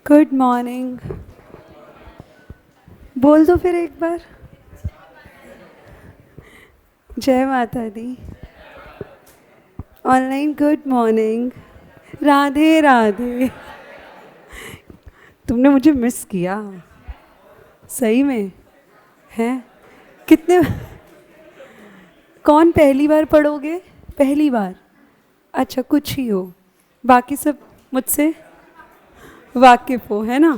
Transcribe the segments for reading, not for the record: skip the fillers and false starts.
Good morning. बोल दो फिर एक बार। जय माता दी। Online good morning. Radhe Radhe. तुमने मुझे मिस किया सही में है। कितने कौन पहली बार पढ़ोगे? पहली बार? अच्छा, कुछ ही हो, बाकी सब मुझसे वाकिफ़ हो, है ना?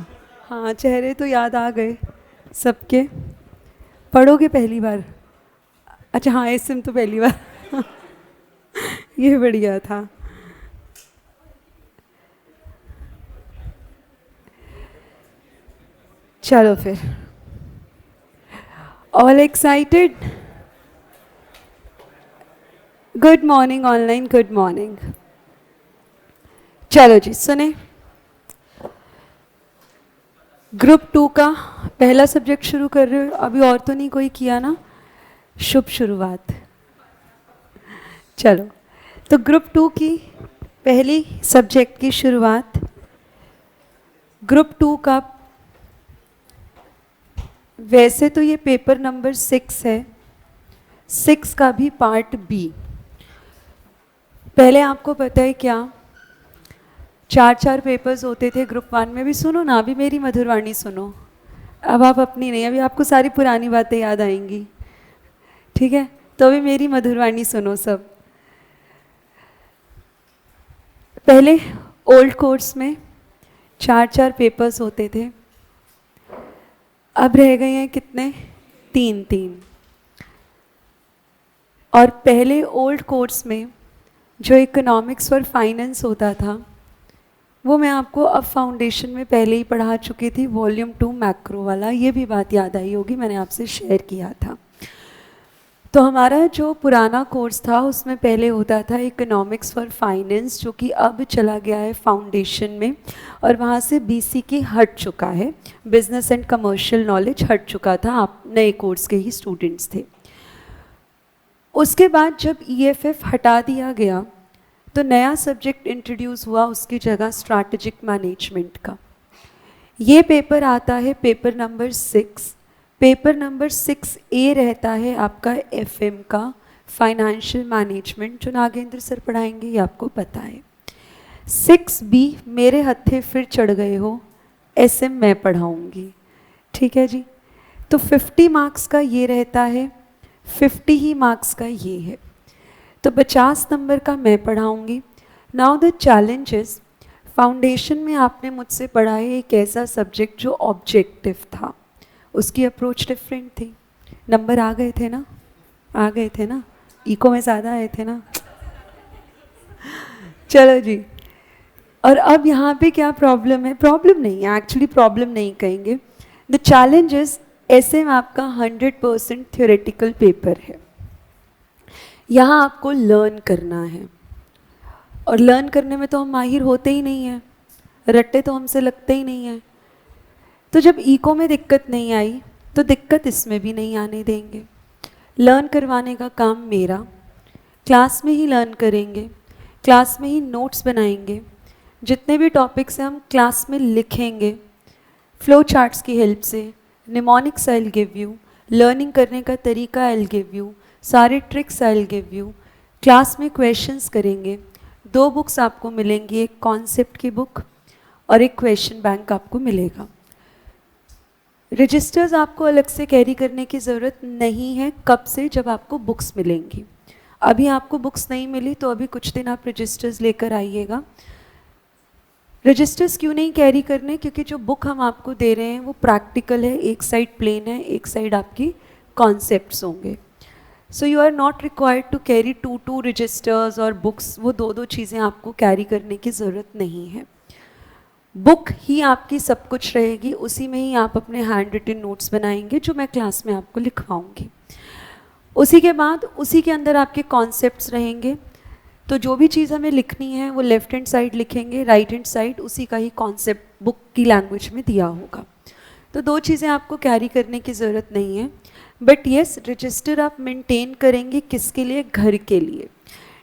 हाँ, चेहरे तो याद आ गए सबके। पढ़ोगे पहली बार? अच्छा हाँ, एसएम तो पहली बार। ये बढ़िया था। चलो फिर, all excited? Good morning online, good morning. चलो जी सुने, ग्रुप 2 का पहला सब्जेक्ट शुरू कर रहे हो। अभी और तो नहीं कोई किया ना? शुभ शुरुआत। चलो, तो ग्रुप 2 की पहली सब्जेक्ट की शुरुआत। ग्रुप 2 का वैसे तो ये पेपर नंबर 6 है, 6 का भी पार्ट बी। पहले आपको पता है क्या, 4 पेपर्स होते थे ग्रुप 1 में भी। सुनो ना, अभी मेरी मधुरवाणी सुनो। अब आप अपनी नहीं, अभी आपको सारी पुरानी बातें याद आएंगी, ठीक है? तो अभी मेरी मधुरवाणी सुनो सब। पहले ओल्ड कोर्स में 4 पेपर्स होते थे, अब रह गए हैं कितने? 3। और पहले ओल्ड कोर्स में जो इकोनॉमिक्स और फाइनेंस होता था, वो मैं आपको अब फाउंडेशन में पहले ही पढ़ा चुकी थी, वॉल्यूम 2 मैक्रो वाला। ये भी बात याद आई होगी, मैंने आपसे शेयर किया था। तो हमारा जो पुराना कोर्स था उसमें पहले होता था इकोनॉमिक्स फॉर फाइनेंस, जो कि अब चला गया है फाउंडेशन में, और वहाँ से बीसी की हट चुका है, बिजनेस एंड कमर्शियल नॉलेज हट चुका था। आप नए कोर्स के ही स्टूडेंट्स थे। उसके बाद जब ईएफएफ हटा दिया गया तो नया सब्जेक्ट इंट्रोड्यूस हुआ उसकी जगह, स्ट्रैटेजिक मैनेजमेंट का। ये पेपर आता है paper number 6। Paper number 6A रहता है आपका एफएम का, फाइनेंशियल मैनेजमेंट, जो नागेंद्र सर पढ़ाएंगे, ये आपको पता है। 6B मेरे हत्थे फिर चढ़ गए हो, एसएम मैं पढ़ाऊंगी, ठीक है जी? तो 50 मार्क्स का ये रहता है, 50 ही मार्क्स का ये है, तो 50 नंबर का मैं पढ़ाऊंगी। नाउ द चैलेंजेस, फाउंडेशन में आपने मुझसे पढ़ा है एक ऐसा सब्जेक्ट जो ऑब्जेक्टिव था, उसकी अप्रोच डिफरेंट थी। नंबर आ गए थे ना? आ गए थे ना? इको में ज़्यादा आए थे ना? चलो जी। और अब यहाँ पे क्या प्रॉब्लम है? प्रॉब्लम नहीं है, एक्चुअली प्रॉब्लम नहीं कहेंगे। द चैलेंज इज, ऐसे में आपका 100% थ्योरेटिकल पेपर है। यहाँ आपको लर्न करना है, और लर्न करने में तो हम माहिर होते ही नहीं हैं, रट्टे तो हमसे लगते ही नहीं हैं। तो जब इको में दिक्कत नहीं आई तो दिक्कत इसमें भी नहीं आने देंगे। लर्न करवाने का काम मेरा, क्लास में ही लर्न करेंगे, क्लास में ही नोट्स बनाएंगे, जितने भी टॉपिक्स हैं हम क्लास में लिखेंगे, फ्लो चार्ट्स की हेल्प से, mnemonics I will give you, learning करने का तरीका आई विल गिव यू, सारे tricks I will give you, class में क्वेश्चंस करेंगे। 2 बुक्स आपको मिलेंगी, एक कॉन्सेप्ट की बुक और एक क्वेश्चन बैंक आपको मिलेगा। रजिस्टर्स आपको अलग से कैरी करने की ज़रूरत नहीं है। कब से? जब आपको बुक्स मिलेंगी। अभी आपको बुक्स नहीं मिली तो अभी कुछ दिन आप रजिस्टर्स लेकर आइएगा। रजिस्टर्स क्यों नहीं कैरी करने? क्योंकि जो बुक हम आपको दे रहे हैं वो प्रैक्टिकल है, एक साइड प्लेन है, एक साइड आपकी कॉन्सेप्ट्स होंगे। So you are not required to carry 2 registers और बुक्स, वो 2 चीज़ें आपको कैरी करने की ज़रूरत नहीं है। बुक ही आपकी सब कुछ रहेगी, उसी में ही आप अपने हैंड रिटन नोट्स बनाएंगे जो मैं क्लास में आपको लिखवाऊंगी। उसी के बाद उसी के अंदर आपके कॉन्सेप्ट्स रहेंगे। तो जो भी चीज़ हमें लिखनी है वो लेफ्ट हैंड साइड लिखेंगे, राइट हैंड साइड उसी का ही कॉन्सेप्ट बुक की लैंग्वेज में दिया होगा। तो 2 चीज़ें आपको कैरी करने की ज़रूरत नहीं है। बट येस, रजिस्टर आप मेंटेन करेंगे किसके लिए? घर के लिए।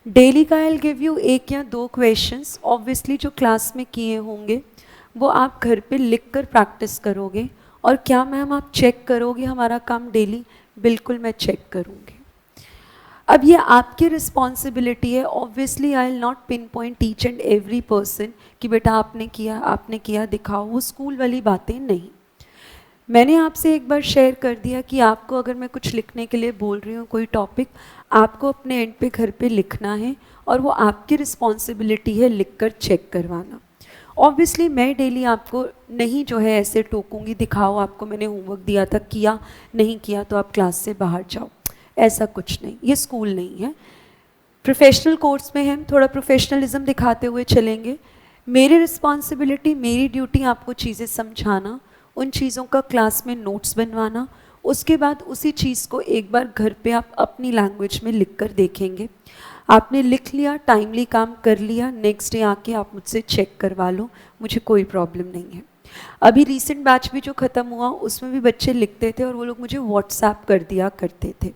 डेली का आई विल गिव यू 1 या 2 क्वेश्चंस, ऑब्वियसली जो क्लास में किए होंगे। वो आप घर पे लिख कर प्रैक्टिस करोगे। और क्या मैम आप चेक करोगे हमारा काम डेली? बिल्कुल मैं चेक करूँगी। अब ये आपकी रिस्पॉन्सिबिलिटी है। Obviously I will not pin point each and every person कि बेटा आपने किया दिखाओ, वो स्कूल वाली बातें नहीं। मैंने आपसे एक बार शेयर कर दिया कि आपको अगर मैं कुछ लिखने के लिए बोल रही हूँ कोई टॉपिक, आपको अपने एंड पे घर पे लिखना है और वो आपकी रिस्पॉन्सिबिलिटी है लिख कर चेक करवाना। ऑब्वियसली मैं डेली आपको नहीं जो है ऐसे टोकूंगी, दिखाओ आपको मैंने होमवर्क दिया था, किया नहीं किया तो आप क्लास से बाहर जाओ, ऐसा कुछ नहीं। ये स्कूल नहीं है, प्रोफेशनल कोर्स में हम थोड़ा प्रोफेशनलिज्म दिखाते हुए चलेंगे। मेरी रिस्पॉन्सिबिलिटी, मेरी ड्यूटी आपको चीज़ें समझाना, उन चीज़ों का क्लास में नोट्स बनवाना, उसके बाद उसी चीज़ को एक बार घर पे आप अपनी लैंग्वेज में लिख कर देखेंगे। आपने लिख लिया, टाइमली काम कर लिया, नेक्स्ट डे आके आप मुझसे चेक करवा लो, मुझे कोई प्रॉब्लम नहीं है। अभी रीसेंट बैच भी जो ख़त्म हुआ उसमें भी बच्चे लिखते थे और वो लोग मुझे व्हाट्सएप कर दिया करते थे।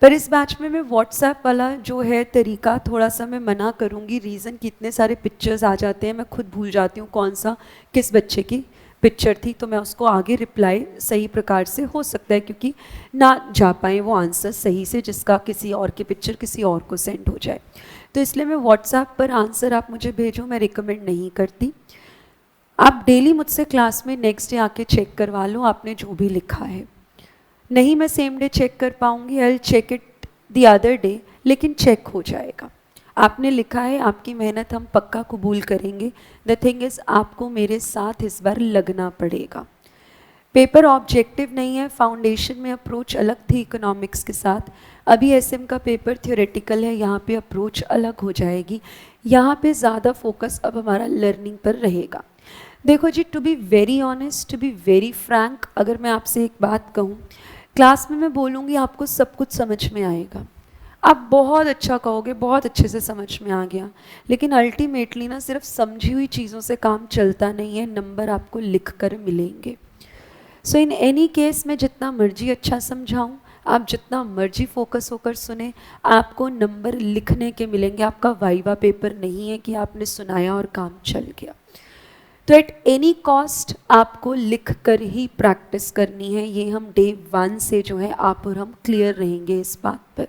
पर इस बैच में मैं व्हाट्सएप वाला जो है तरीका थोड़ा सा मैं मना करूँगी। रीज़न कि इतने सारे पिक्चर्स आ जाते हैं, मैं खुद भूल जाती हूँ कौन सा किस बच्चे की पिक्चर थी, तो मैं उसको आगे रिप्लाई सही प्रकार से हो सकता है क्योंकि ना जा पाए वो आंसर सही से, जिसका किसी और की पिक्चर किसी और को सेंड हो जाए। तो इसलिए मैं व्हाट्सएप पर आंसर आप मुझे भेजो, मैं रिकमेंड नहीं करती। आप डेली मुझसे क्लास में नेक्स्ट डे आके चेक करवा लो आपने जो भी लिखा है। नहीं मैं सेम डे चेक कर पाऊँगी, I will check it the other day, लेकिन चेक हो जाएगा। आपने लिखा है, आपकी मेहनत हम पक्का कबूल करेंगे। द थिंग इज़ आपको मेरे साथ इस बार लगना पड़ेगा। पेपर ऑब्जेक्टिव नहीं है, फाउंडेशन में अप्रोच अलग थी इकोनॉमिक्स के साथ, अभी एसएम का पेपर थ्योरेटिकल है, यहाँ पे अप्रोच अलग हो जाएगी। यहाँ पे ज़्यादा फोकस अब हमारा लर्निंग पर रहेगा। देखो जी, to be very honest, to be very frank, अगर मैं आपसे एक बात कहूँ, क्लास में मैं बोलूँगी आपको सब कुछ समझ में आएगा, आप बहुत अच्छा कहोगे बहुत अच्छे से समझ में आ गया, लेकिन अल्टीमेटली ना सिर्फ समझी हुई चीज़ों से काम चलता नहीं है, नंबर आपको लिख कर मिलेंगे। सो इन एनी केस मैं जितना मर्जी अच्छा समझाऊँ, आप जितना मर्जी फोकस होकर सुने, आपको नंबर लिखने के मिलेंगे। आपका वाइवा पेपर नहीं है कि आपने सुनाया और काम चल गया। तो एट एनी कॉस्ट आपको लिख कर ही प्रैक्टिस करनी है। ये हम डे 1 से जो है आप और हम क्लियर रहेंगे इस बात पर।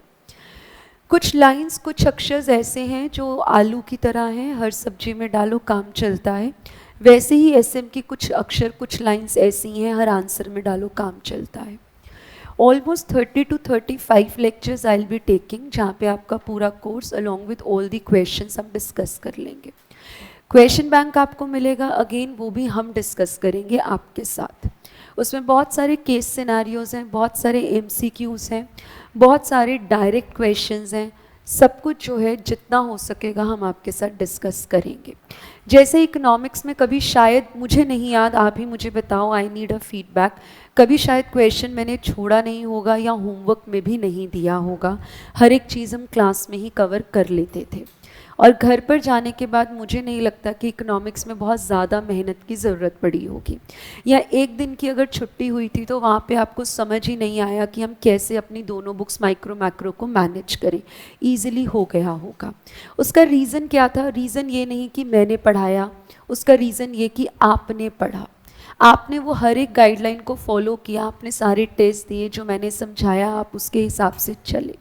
कुछ लाइंस, कुछ अक्षर ऐसे हैं जो आलू की तरह हैं, हर सब्जी में डालो काम चलता है। वैसे ही एसएम की कुछ अक्षर, कुछ लाइंस ऐसी हैं, हर आंसर में डालो काम चलता है। Almost 30 to 35 lectures I will be taking, जहाँ पे आपका पूरा course along with all the questions हम डिस्कस कर लेंगे। क्वेश्चन बैंक आपको मिलेगा, अगेन वो भी हम डिस्कस करेंगे आपके साथ। उसमें बहुत सारे केस सिनारियोज़ हैं, बहुत सारे एमसीक्यूज़ हैं, बहुत सारे डायरेक्ट क्वेश्चंस हैं। सब कुछ जो है जितना हो सकेगा हम आपके साथ डिस्कस करेंगे। जैसे इकोनॉमिक्स में कभी शायद, मुझे नहीं याद, आप ही मुझे बताओ, आई नीड अ फीडबैक, कभी शायद क्वेश्चन मैंने छोड़ा नहीं होगा या होमवर्क में भी नहीं दिया होगा। हर एक चीज़ हम क्लास में ही कवर कर लेते थे और घर पर जाने के बाद मुझे नहीं लगता कि इकोनॉमिक्स में बहुत ज़्यादा मेहनत की ज़रूरत पड़ी होगी, या एक दिन की अगर छुट्टी हुई थी तो वहाँ पे आपको समझ ही नहीं आया कि हम कैसे अपनी दोनों बुक्स माइक्रो मैक्रो को मैनेज करें, ईजिली हो गया होगा। उसका रीज़न क्या था? रीज़न ये नहीं कि मैंने पढ़ाया, उसका रीज़न ये कि आपने पढ़ा, आपने वो हर एक गाइडलाइन को फॉलो किया, आपने सारे टेस्ट दिए, जो मैंने समझाया आप उसके हिसाब से चले।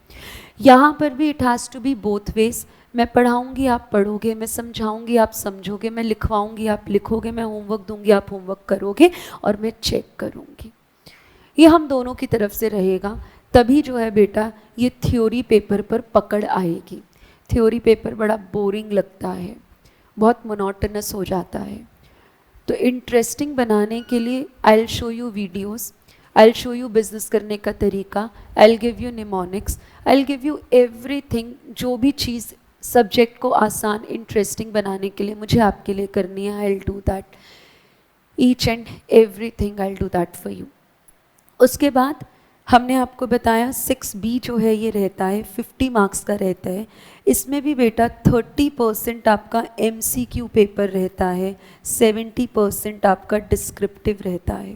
यहाँ पर भी it has to be both ways. मैं पढ़ाऊँगी आप पढ़ोगे, मैं समझाऊँगी आप समझोगे, मैं लिखवाऊँगी आप लिखोगे, मैं होमवर्क दूँगी आप होमवर्क करोगे और मैं चेक करूँगी। ये हम दोनों की तरफ से रहेगा, तभी जो है बेटा ये थ्योरी पेपर पर पकड़ आएगी। थ्योरी पेपर बड़ा बोरिंग लगता है, बहुत मोनोटोनस हो जाता है। तो इंटरेस्टिंग बनाने के लिए I will show you videos, I will show you business करने का तरीका, I will give you mnemonics, I will give you everything. जो भी चीज़ सब्जेक्ट को आसान इंटरेस्टिंग बनाने के लिए मुझे आपके लिए करनी है, I will do that, each and everything I will do that for you. उसके बाद हमने आपको बताया 6B जो है ये रहता है 50 मार्क्स का रहता है। इसमें भी बेटा 30% आपका MCQ पेपर रहता है, 70% आपका डिस्क्रिप्टिव रहता है।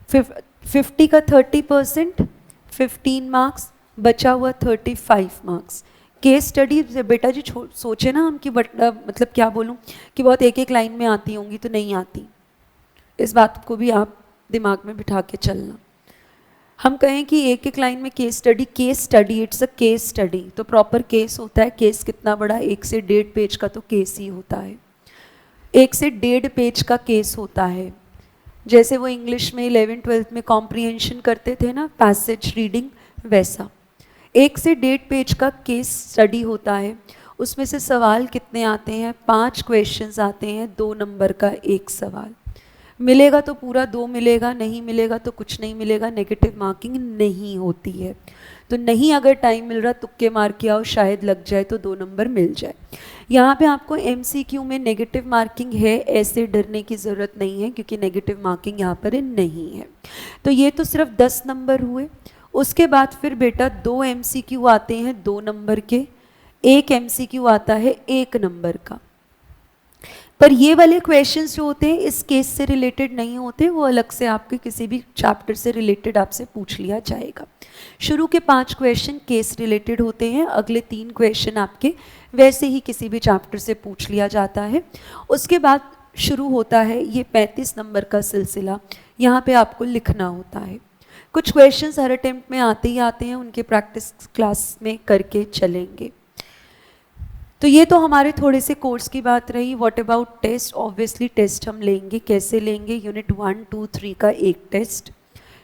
50 का 30%, 15 मार्क्स, बचा हुआ 35 मार्क्स, केस स्टडी बेटा जी सोचे ना हम कि मतलब क्या बोलूँ कि बहुत एक एक लाइन में आती होंगी, तो नहीं आती। इस बात को भी आप दिमाग में बिठा के चलना। हम कहें कि एक एक लाइन में case study it's a case study, तो प्रॉपर केस होता है। केस कितना बड़ा, 1 से 1.5 पेज का तो केस ही होता है। 1 से 1.5 पेज का केस होता है। जैसे वो इंग्लिश में 11th-12th में कॉम्प्रिहेंशन करते थे ना, पैसेज रीडिंग, वैसा 1 से 1.5 पेज का केस स्टडी होता है। उसमें से सवाल कितने आते हैं? 5 क्वेश्चंस आते हैं, 2 नंबर का एक सवाल। मिलेगा तो पूरा 2 मिलेगा, नहीं मिलेगा तो कुछ नहीं मिलेगा, नेगेटिव मार्किंग नहीं होती है। तो नहीं अगर टाइम मिल रहा तुक्के मार के आओ, शायद लग जाए तो 2 नंबर मिल जाए। यहाँ पे आपको MCQ में नेगेटिव मार्किंग है, ऐसे डरने की ज़रूरत नहीं है, क्योंकि नेगेटिव मार्किंग यहाँ पर नहीं है। तो ये तो सिर्फ 10 नंबर हुए। उसके बाद फिर बेटा 2 MCQ आते हैं 2 नंबर के, 1 MCQ आता है 1 नंबर का। पर ये वाले क्वेश्चंस जो होते हैं इस केस से रिलेटेड नहीं होते, वो अलग से आपके किसी भी चैप्टर से रिलेटेड आपसे पूछ लिया जाएगा। शुरू के 5 क्वेश्चन केस रिलेटेड होते हैं, अगले 3 क्वेश्चन आपके वैसे ही किसी भी चैप्टर से पूछ लिया जाता है। उसके बाद शुरू होता है ये 35 नंबर का सिलसिला। यहाँ पे आपको लिखना होता है। कुछ क्वेश्चंस हर अटेम्प्ट में आते ही आते हैं, उनके प्रैक्टिस क्लास में करके चलेंगे। तो ये तो हमारे थोड़े से कोर्स की बात रही। What about test? Obviously test हम लेंगे। कैसे लेंगे? यूनिट 1, 2, 3 का एक टेस्ट,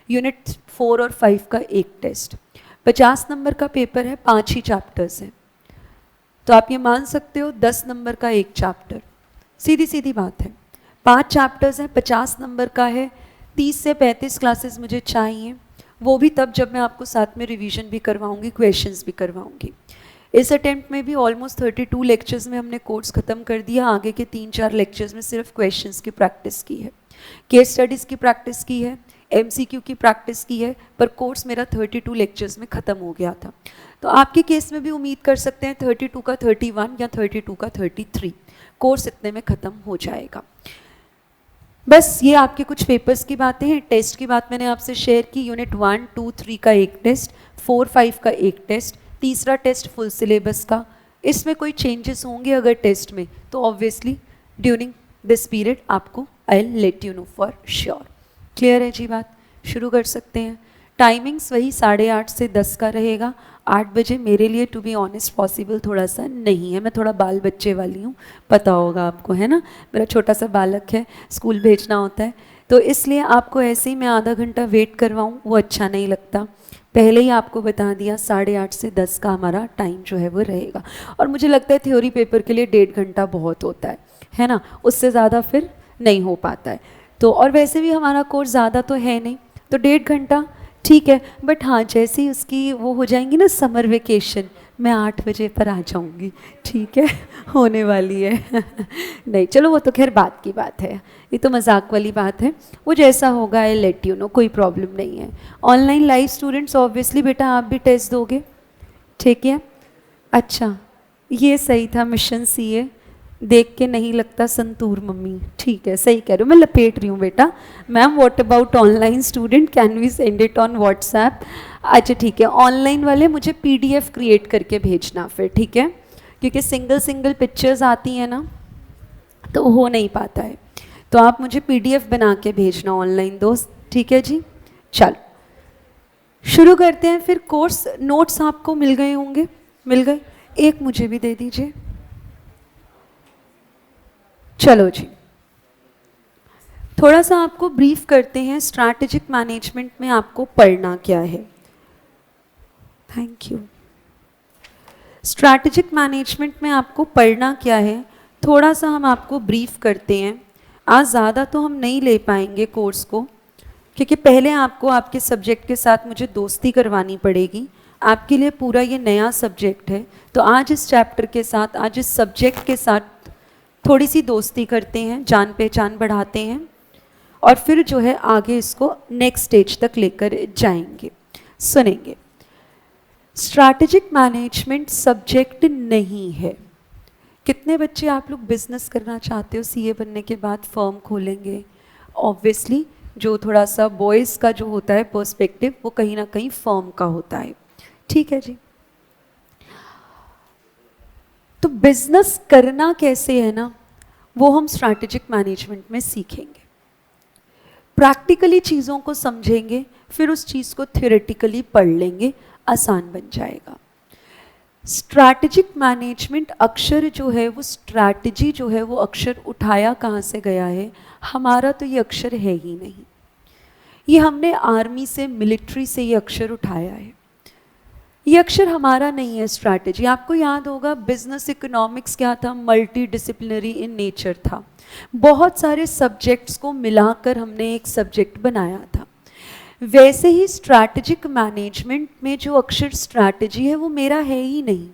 यूनिट 4 और 5 का एक टेस्ट। 50 नंबर का पेपर है, 5 ही चैप्टर्स हैं, तो आप ये मान सकते हो 10 नंबर का एक चैप्टर। सीधी सीधी बात है। 5 चैप्टर्स हैं, 50 नंबर का है। 30 से 35 क्लासेस मुझे चाहिए, वो भी तब जब मैं आपको साथ में रिवीजन भी करवाऊंगी, क्वेश्चंस भी करवाऊंगी। इस अटेम्प्ट में भी ऑलमोस्ट 32 लेक्चर्स में हमने कोर्स ख़त्म कर दिया। आगे के 3-4 लेक्चर्स में सिर्फ क्वेश्चंस की प्रैक्टिस की है, केस स्टडीज़ की प्रैक्टिस की है, MCQ की प्रैक्टिस की है। पर कोर्स मेरा 32 लेक्चर्स में ख़त्म हो गया था। तो आपके केस में भी उम्मीद कर सकते हैं 32 का 31 या 32 का 33 कोर्स इतने में ख़त्म हो जाएगा। बस ये आपके कुछ पेपर्स की बातें हैं। टेस्ट की बात मैंने आपसे शेयर की। यूनिट 1, 2, 3 का एक टेस्ट, 4, 5 का एक टेस्ट, तीसरा टेस्ट फुल सिलेबस का। इसमें कोई चेंजेस होंगे अगर टेस्ट में, तो ऑब्वियसली ड्यूरिंग दिस पीरियड आपको I will let you know for sure. Clear है जी बात? शुरू कर सकते हैं। टाइमिंग्स वही 8:30 से 10 का रहेगा। 8 बजे मेरे लिए टू बी ऑनेस्ट पॉसिबल थोड़ा सा नहीं है, मैं थोड़ा बाल बच्चे वाली हूँ, पता होगा आपको, है ना। मेरा छोटा सा बालक है, स्कूल भेजना होता है, तो इसलिए आपको ऐसे ही मैं आधा घंटा वेट करवाऊँ वो अच्छा नहीं लगता। पहले ही आपको बता दिया 8:30 से 10 का हमारा टाइम जो है वो रहेगा। और मुझे लगता है थ्योरी पेपर के लिए 1.5 घंटा बहुत होता है ना, उससे ज़्यादा फिर नहीं हो पाता है। तो और वैसे भी हमारा कोर्स ज़्यादा तो है नहीं, तो 1.5 घंटा ठीक है। बट हाँ, जैसे ही उसकी वो हो जाएंगी ना समर वेकेशन, मैं 8 बजे पर आ जाऊंगी, ठीक है। होने वाली है। नहीं चलो, वो तो खैर बात की बात है, ये तो मजाक वाली बात है। वो जैसा होगा आई लेट यू नो, कोई प्रॉब्लम नहीं है। ऑनलाइन लाइव स्टूडेंट्स ऑब्वियसली बेटा आप भी टेस्ट दोगे, ठीक है। अच्छा, ये सही था, मिशन CA देख के नहीं लगता संतूर मम्मी, ठीक है, सही कह रहे हो, मैं लपेट रही हूँ बेटा। Ma'am what about online student, can we send it on WhatsApp? अच्छा ठीक है, ऑनलाइन वाले मुझे PDF क्रिएट करके भेजना फिर, ठीक है, क्योंकि सिंगल सिंगल पिक्चर्स आती हैं ना तो हो नहीं पाता है। तो आप मुझे PDF बना के भेजना ऑनलाइन दोस्त, ठीक है जी। चलो शुरू करते हैं फिर। कोर्स नोट्स आपको मिल गए होंगे, मिल गए? एक मुझे भी दे दीजिए। चलो जी, थोड़ा सा आपको ब्रीफ करते हैं स्ट्रैटेजिक मैनेजमेंट में आपको पढ़ना क्या है। Thank you. स्ट्रैटेजिक मैनेजमेंट में आपको पढ़ना क्या है, थोड़ा सा हम आपको ब्रीफ करते हैं। आज ज़्यादा तो हम नहीं ले पाएंगे कोर्स को, क्योंकि पहले आपको आपके सब्जेक्ट के साथ मुझे दोस्ती करवानी पड़ेगी। आपके लिए पूरा ये नया सब्जेक्ट है, तो आज इस चैप्टर के साथ, आज इस सब्जेक्ट के साथ थोड़ी सी दोस्ती करते हैं, जान पहचान बढ़ाते हैं, और फिर जो है आगे इसको नेक्स्ट स्टेज तक लेकर जाएंगे। सुनेंगे, स्ट्रैटेजिक मैनेजमेंट सब्जेक्ट नहीं है। कितने बच्चे आप लोग बिजनेस करना चाहते हो, CA बनने के बाद फर्म खोलेंगे? ऑब्वियसली जो थोड़ा सा बॉयज़ का जो होता है पर्सपेक्टिव, वो कहीं ना कहीं फर्म का होता है, ठीक है जी। तो बिजनेस करना कैसे है ना, वो हम स्ट्रैटेजिक मैनेजमेंट में सीखेंगे। प्रैक्टिकली चीज़ों को समझेंगे, फिर उस चीज़ को थ्योरेटिकली पढ़ लेंगे, आसान बन जाएगा। स्ट्रैटेजिक मैनेजमेंट अक्षर जो है वो, स्ट्रैटेजी जो है वो अक्षर उठाया कहाँ से गया है? हमारा तो ये अक्षर है ही नहीं, ये हमने आर्मी से, मिलिट्री से ये अक्षर उठाया है। ये अक्षर हमारा नहीं है। स्ट्रैटेजी आपको याद होगा, बिजनेस इकोनॉमिक्स क्या था? मल्टी डिसिप्लिनरी इन नेचर था। बहुत सारे सब्जेक्ट्स को मिलाकर हमने एक सब्जेक्ट बनाया था। वैसे ही स्ट्रैटेजिक मैनेजमेंट में जो अक्षर स्ट्रैटेजी है वो मेरा है ही नहीं,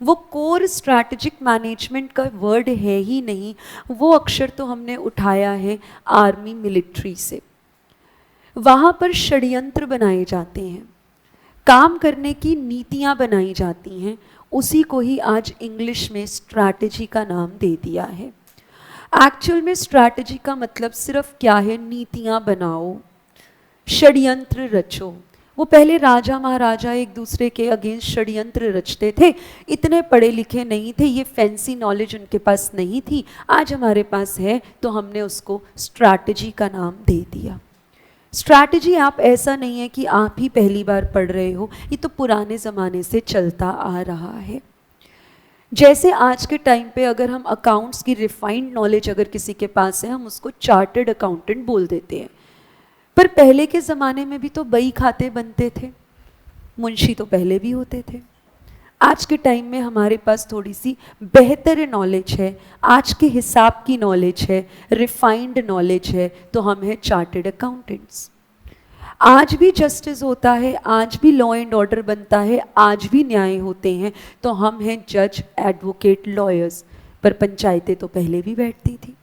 वो कोर स्ट्रैटेजिक मैनेजमेंट का वर्ड है ही नहीं। वो अक्षर तो हमने उठाया है आर्मी, मिलिट्री से। वहाँ पर षड्यंत्र बनाए जाते हैं, काम करने की नीतियाँ बनाई जाती हैं, उसी को ही आज इंग्लिश में स्ट्रैटेजी का नाम दे दिया है। एक्चुअल में स्ट्रैटेजी का मतलब सिर्फ क्या है? नीतियाँ बनाओ, षड्यंत्र रचो। वो पहले राजा महाराजा एक दूसरे के अगेंस्ट षड्यंत्र रचते थे, इतने पढ़े लिखे नहीं थे, ये फैंसी नॉलेज उनके पास नहीं थी। आज हमारे पास है तो हमने उसको स्ट्रैटेजी का नाम दे दिया। स्ट्रैटेजी आप ऐसा नहीं है कि आप ही पहली बार पढ़ रहे हो, ये तो पुराने ज़माने से चलता आ रहा है। जैसे आज के टाइम पे अगर हम अकाउंट्स की रिफाइंड नॉलेज अगर किसी के पास है, हम उसको चार्टर्ड अकाउंटेंट बोल देते हैं। पर पहले के ज़माने में भी तो बही खाते बनते थे, मुंशी तो पहले भी होते थे। आज के टाइम में हमारे पास थोड़ी सी बेहतर नॉलेज है, आज के हिसाब की नॉलेज है, रिफाइंड नॉलेज है, तो हम हैं चार्टर्ड अकाउंटेंट्स। आज भी जस्टिस होता है, आज भी लॉ एंड ऑर्डर बनता है, आज भी न्याय होते हैं, तो हम हैं जज, एडवोकेट, लॉयर्स। पर पंचायतें तो पहले भी बैठती थी।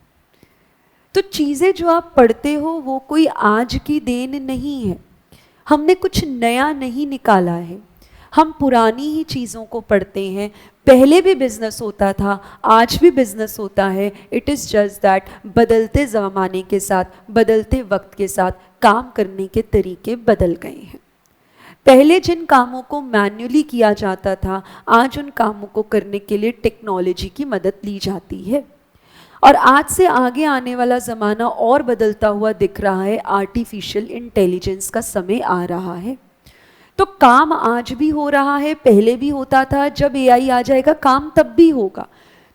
तो चीज़ें जो आप पढ़ते हो वो कोई आज की देन नहीं है, हमने कुछ नया नहीं निकाला है, हम पुरानी ही चीज़ों को पढ़ते हैं। पहले भी बिजनेस होता था, आज भी बिजनेस होता है। इट इज़ जस्ट दैट बदलते ज़माने के साथ, बदलते वक्त के साथ काम करने के तरीके बदल गए हैं। पहले जिन कामों को मैन्युअली किया जाता था, आज उन कामों को करने के लिए टेक्नोलॉजी की मदद ली जाती है। और आज से आगे आने वाला ज़माना और बदलता हुआ दिख रहा है, आर्टिफिशियल इंटेलिजेंस का समय आ रहा है। तो काम आज भी हो रहा है, पहले भी होता था, जब एआई आ जाएगा काम तब भी होगा।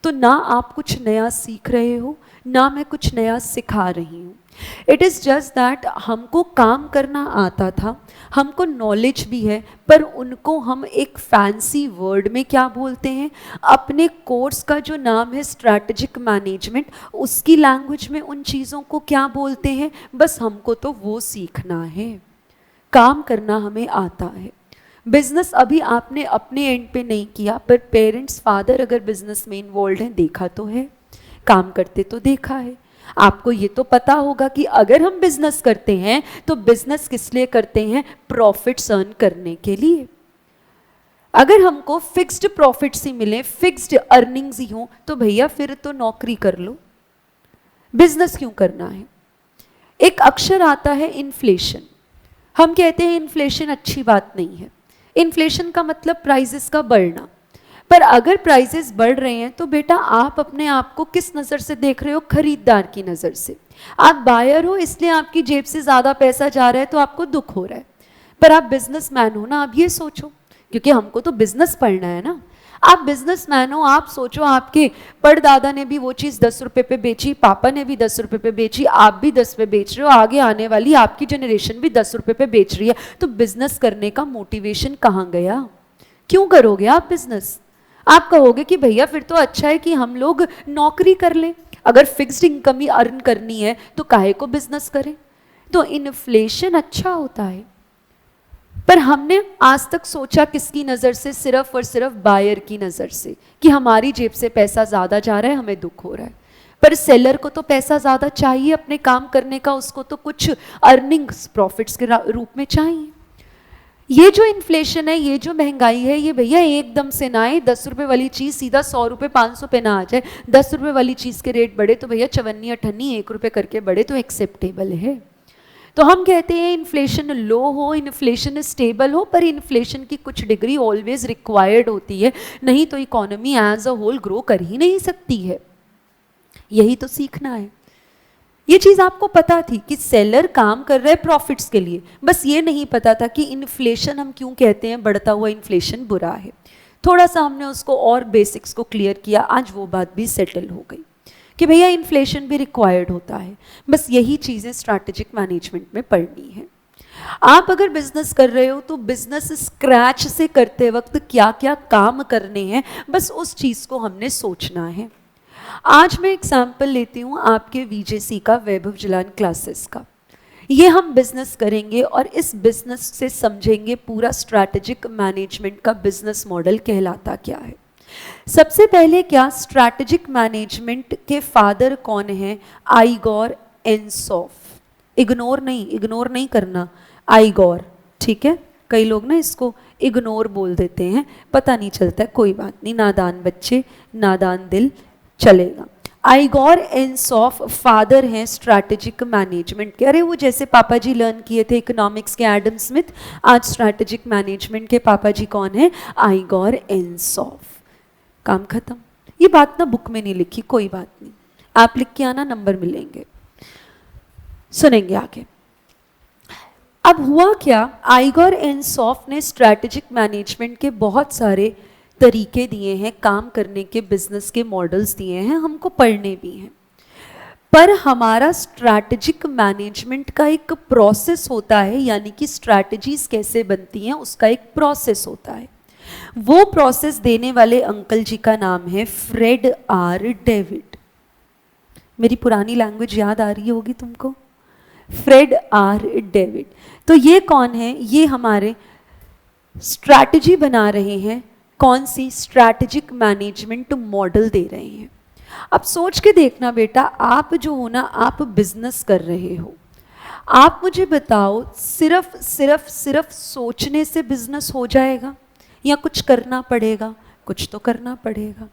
तो ना आप कुछ नया सीख रहे हो, ना मैं कुछ नया सिखा रही हूँ। इट इज़ जस्ट दैट हमको काम करना आता था, हमको नॉलेज भी है, पर उनको हम एक फैंसी वर्ड में क्या बोलते हैं, अपने कोर्स का जो नाम है स्ट्रैटेजिक मैनेजमेंट, उसकी लैंग्वेज में उन चीज़ों को क्या बोलते हैं, बस हमको तो वो सीखना है। काम करना हमें आता है। बिजनेस अभी आपने अपने एंड पे नहीं किया, पर पेरेंट्स, फादर अगर बिजनेस में इन्वॉल्व हैं, देखा तो है, काम करते तो देखा है। आपको ये तो पता होगा कि अगर हम बिजनेस करते हैं तो बिजनेस किस लिए करते हैं? प्रॉफिट्स अर्न करने के लिए। अगर हमको फिक्स्ड प्रॉफिट्स ही मिले, फिक्स्ड अर्निंग्स ही हो, तो भैया फिर तो नौकरी कर लो, बिजनेस क्यों करना है? एक अक्षर आता है इन्फ्लेशन। हम कहते हैं इन्फ्लेशन अच्छी बात नहीं है। इन्फ्लेशन का मतलब प्राइसेस का बढ़ना। पर अगर प्राइसेस बढ़ रहे हैं तो बेटा आप अपने आप को किस नज़र से देख रहे हो? खरीदार की नज़र से। आप बायर हो, इसलिए आपकी जेब से ज़्यादा पैसा जा रहा है तो आपको दुख हो रहा है। पर आप बिजनेसमैन हो ना, आप ये सोचो, क्योंकि हमको तो बिजनेस पढ़ना है ना। आप बिजनेसमैन हो, आप सोचो आपके परदादा ने भी वो चीज़ 10 रुपये पे बेची, पापा ने भी 10 रुपये पे बेची, आप भी 10 पे बेच रहे हो, आगे आने वाली आपकी जनरेशन भी 10 रुपये पे बेच रही है। तो बिजनेस करने का मोटिवेशन कहाँ गया? क्यों करोगे आप बिजनेस? आप कहोगे कि भैया फिर तो अच्छा है कि हम लोग नौकरी कर लें, अगर फिक्स्ड इनकम ही अर्न करनी है तो काहे को बिजनेस करें? तो इन्फ्लेशन अच्छा होता है, पर हमने आज तक सोचा किसकी नज़र से? सिर्फ और सिर्फ बायर की नज़र से, कि हमारी जेब से पैसा ज़्यादा जा रहा है, हमें दुख हो रहा है। पर सेलर को तो पैसा ज़्यादा चाहिए अपने काम करने का, उसको तो कुछ अर्निंग्स, प्रॉफिट्स के रूप में चाहिए। ये जो इन्फ्लेशन है, ये जो महंगाई है, ये भैया एकदम से ना आए। 10 रुपये वाली चीज़ सीधा 100 रुपये 500 पे ना आ जाए। 10 रुपये वाली चीज़ के रेट बढ़े तो भैया 54 58 1 रुपये करके बढ़े तो एक्सेप्टेबल है। तो हम कहते हैं इन्फ्लेशन लो हो, इन्फ्लेशन स्टेबल हो, पर इन्फ्लेशन की कुछ डिग्री ऑलवेज रिक्वायर्ड होती है, नहीं तो economy as a whole grow कर ही नहीं सकती है। यही तो सीखना है। ये चीज आपको पता थी कि सेलर काम कर रहा है प्रॉफिट्स के लिए, बस ये नहीं पता था कि इन्फ्लेशन हम क्यों कहते हैं, बढ़ता हुआ इन्फ्लेशन बुरा है। थोड़ा सा हमने उसको और बेसिक्स को क्लियर किया, आज वो बात भी सेटल हो गई कि भैया इन्फ्लेशन भी रिक्वायर्ड होता है। बस यही चीजें स्ट्रैटेजिक मैनेजमेंट में पढ़नी है। आप अगर बिजनेस कर रहे हो तो बिजनेस स्क्रैच से करते वक्त क्या क्या काम करने हैं, बस उस चीज को हमने सोचना है। आज मैं एग्जाम्पल लेती हूँ आपके वीजेसी का, वैभव जलान क्लासेस का। ये हम बिजनेस करेंगे और इस बिजनेस से समझेंगे पूरा स्ट्रैटेजिक मैनेजमेंट का बिजनेस मॉडल कहलाता क्या है। सबसे पहले क्या, स्ट्रैटेजिक मैनेजमेंट के फादर कौन है? आइगोर एनसॉफ। इग्नोर नहीं करना, आइगोर, ठीक है। कई लोग ना इसको इग्नोर बोल देते हैं, पता नहीं चलता है, कोई बात नहीं, नादान बच्चे नादान दिल, चलेगा। आइगोर एनसॉफ फादर हैं स्ट्रैटेजिक मैनेजमेंट के। अरे वो जैसे पापा जी लर्न किए थे इकोनॉमिक्स के एडम स्मिथ, आज स्ट्रैटेजिक मैनेजमेंट के पापा जी कौन है? आइगोर एनसॉफ। काम खत्म। ये बात ना बुक में नहीं लिखी, कोई बात नहीं, आप लिख के आना, नंबर मिलेंगे, सुनेंगे आगे। अब हुआ क्या, आइगोर एनसॉफ ने स्ट्रैटेजिक मैनेजमेंट के बहुत सारे तरीके दिए हैं, काम करने के बिजनेस के मॉडल्स दिए हैं, हमको पढ़ने भी हैं। पर हमारा स्ट्रैटेजिक मैनेजमेंट का एक प्रोसेस होता है, यानी कि स्ट्रैटेजीज कैसे बनती हैं उसका एक प्रोसेस होता है। वो प्रोसेस देने वाले अंकल जी का नाम है फ्रेड आर डेविड। मेरी पुरानी लैंग्वेज याद आ रही होगी तुमको, फ्रेड आर डेविड। तो ये कौन है? ये हमारे स्ट्रैटेजी बना रहे हैं, कौन सी? स्ट्रैटेजिक मैनेजमेंट मॉडल दे रहे हैं। अब सोच के देखना बेटा, आप जो हो ना, आप बिजनेस कर रहे हो, आप मुझे बताओ सिर्फ सोचने से बिजनेस हो जाएगा या कुछ करना पड़ेगा? कुछ तो करना पड़ेगा,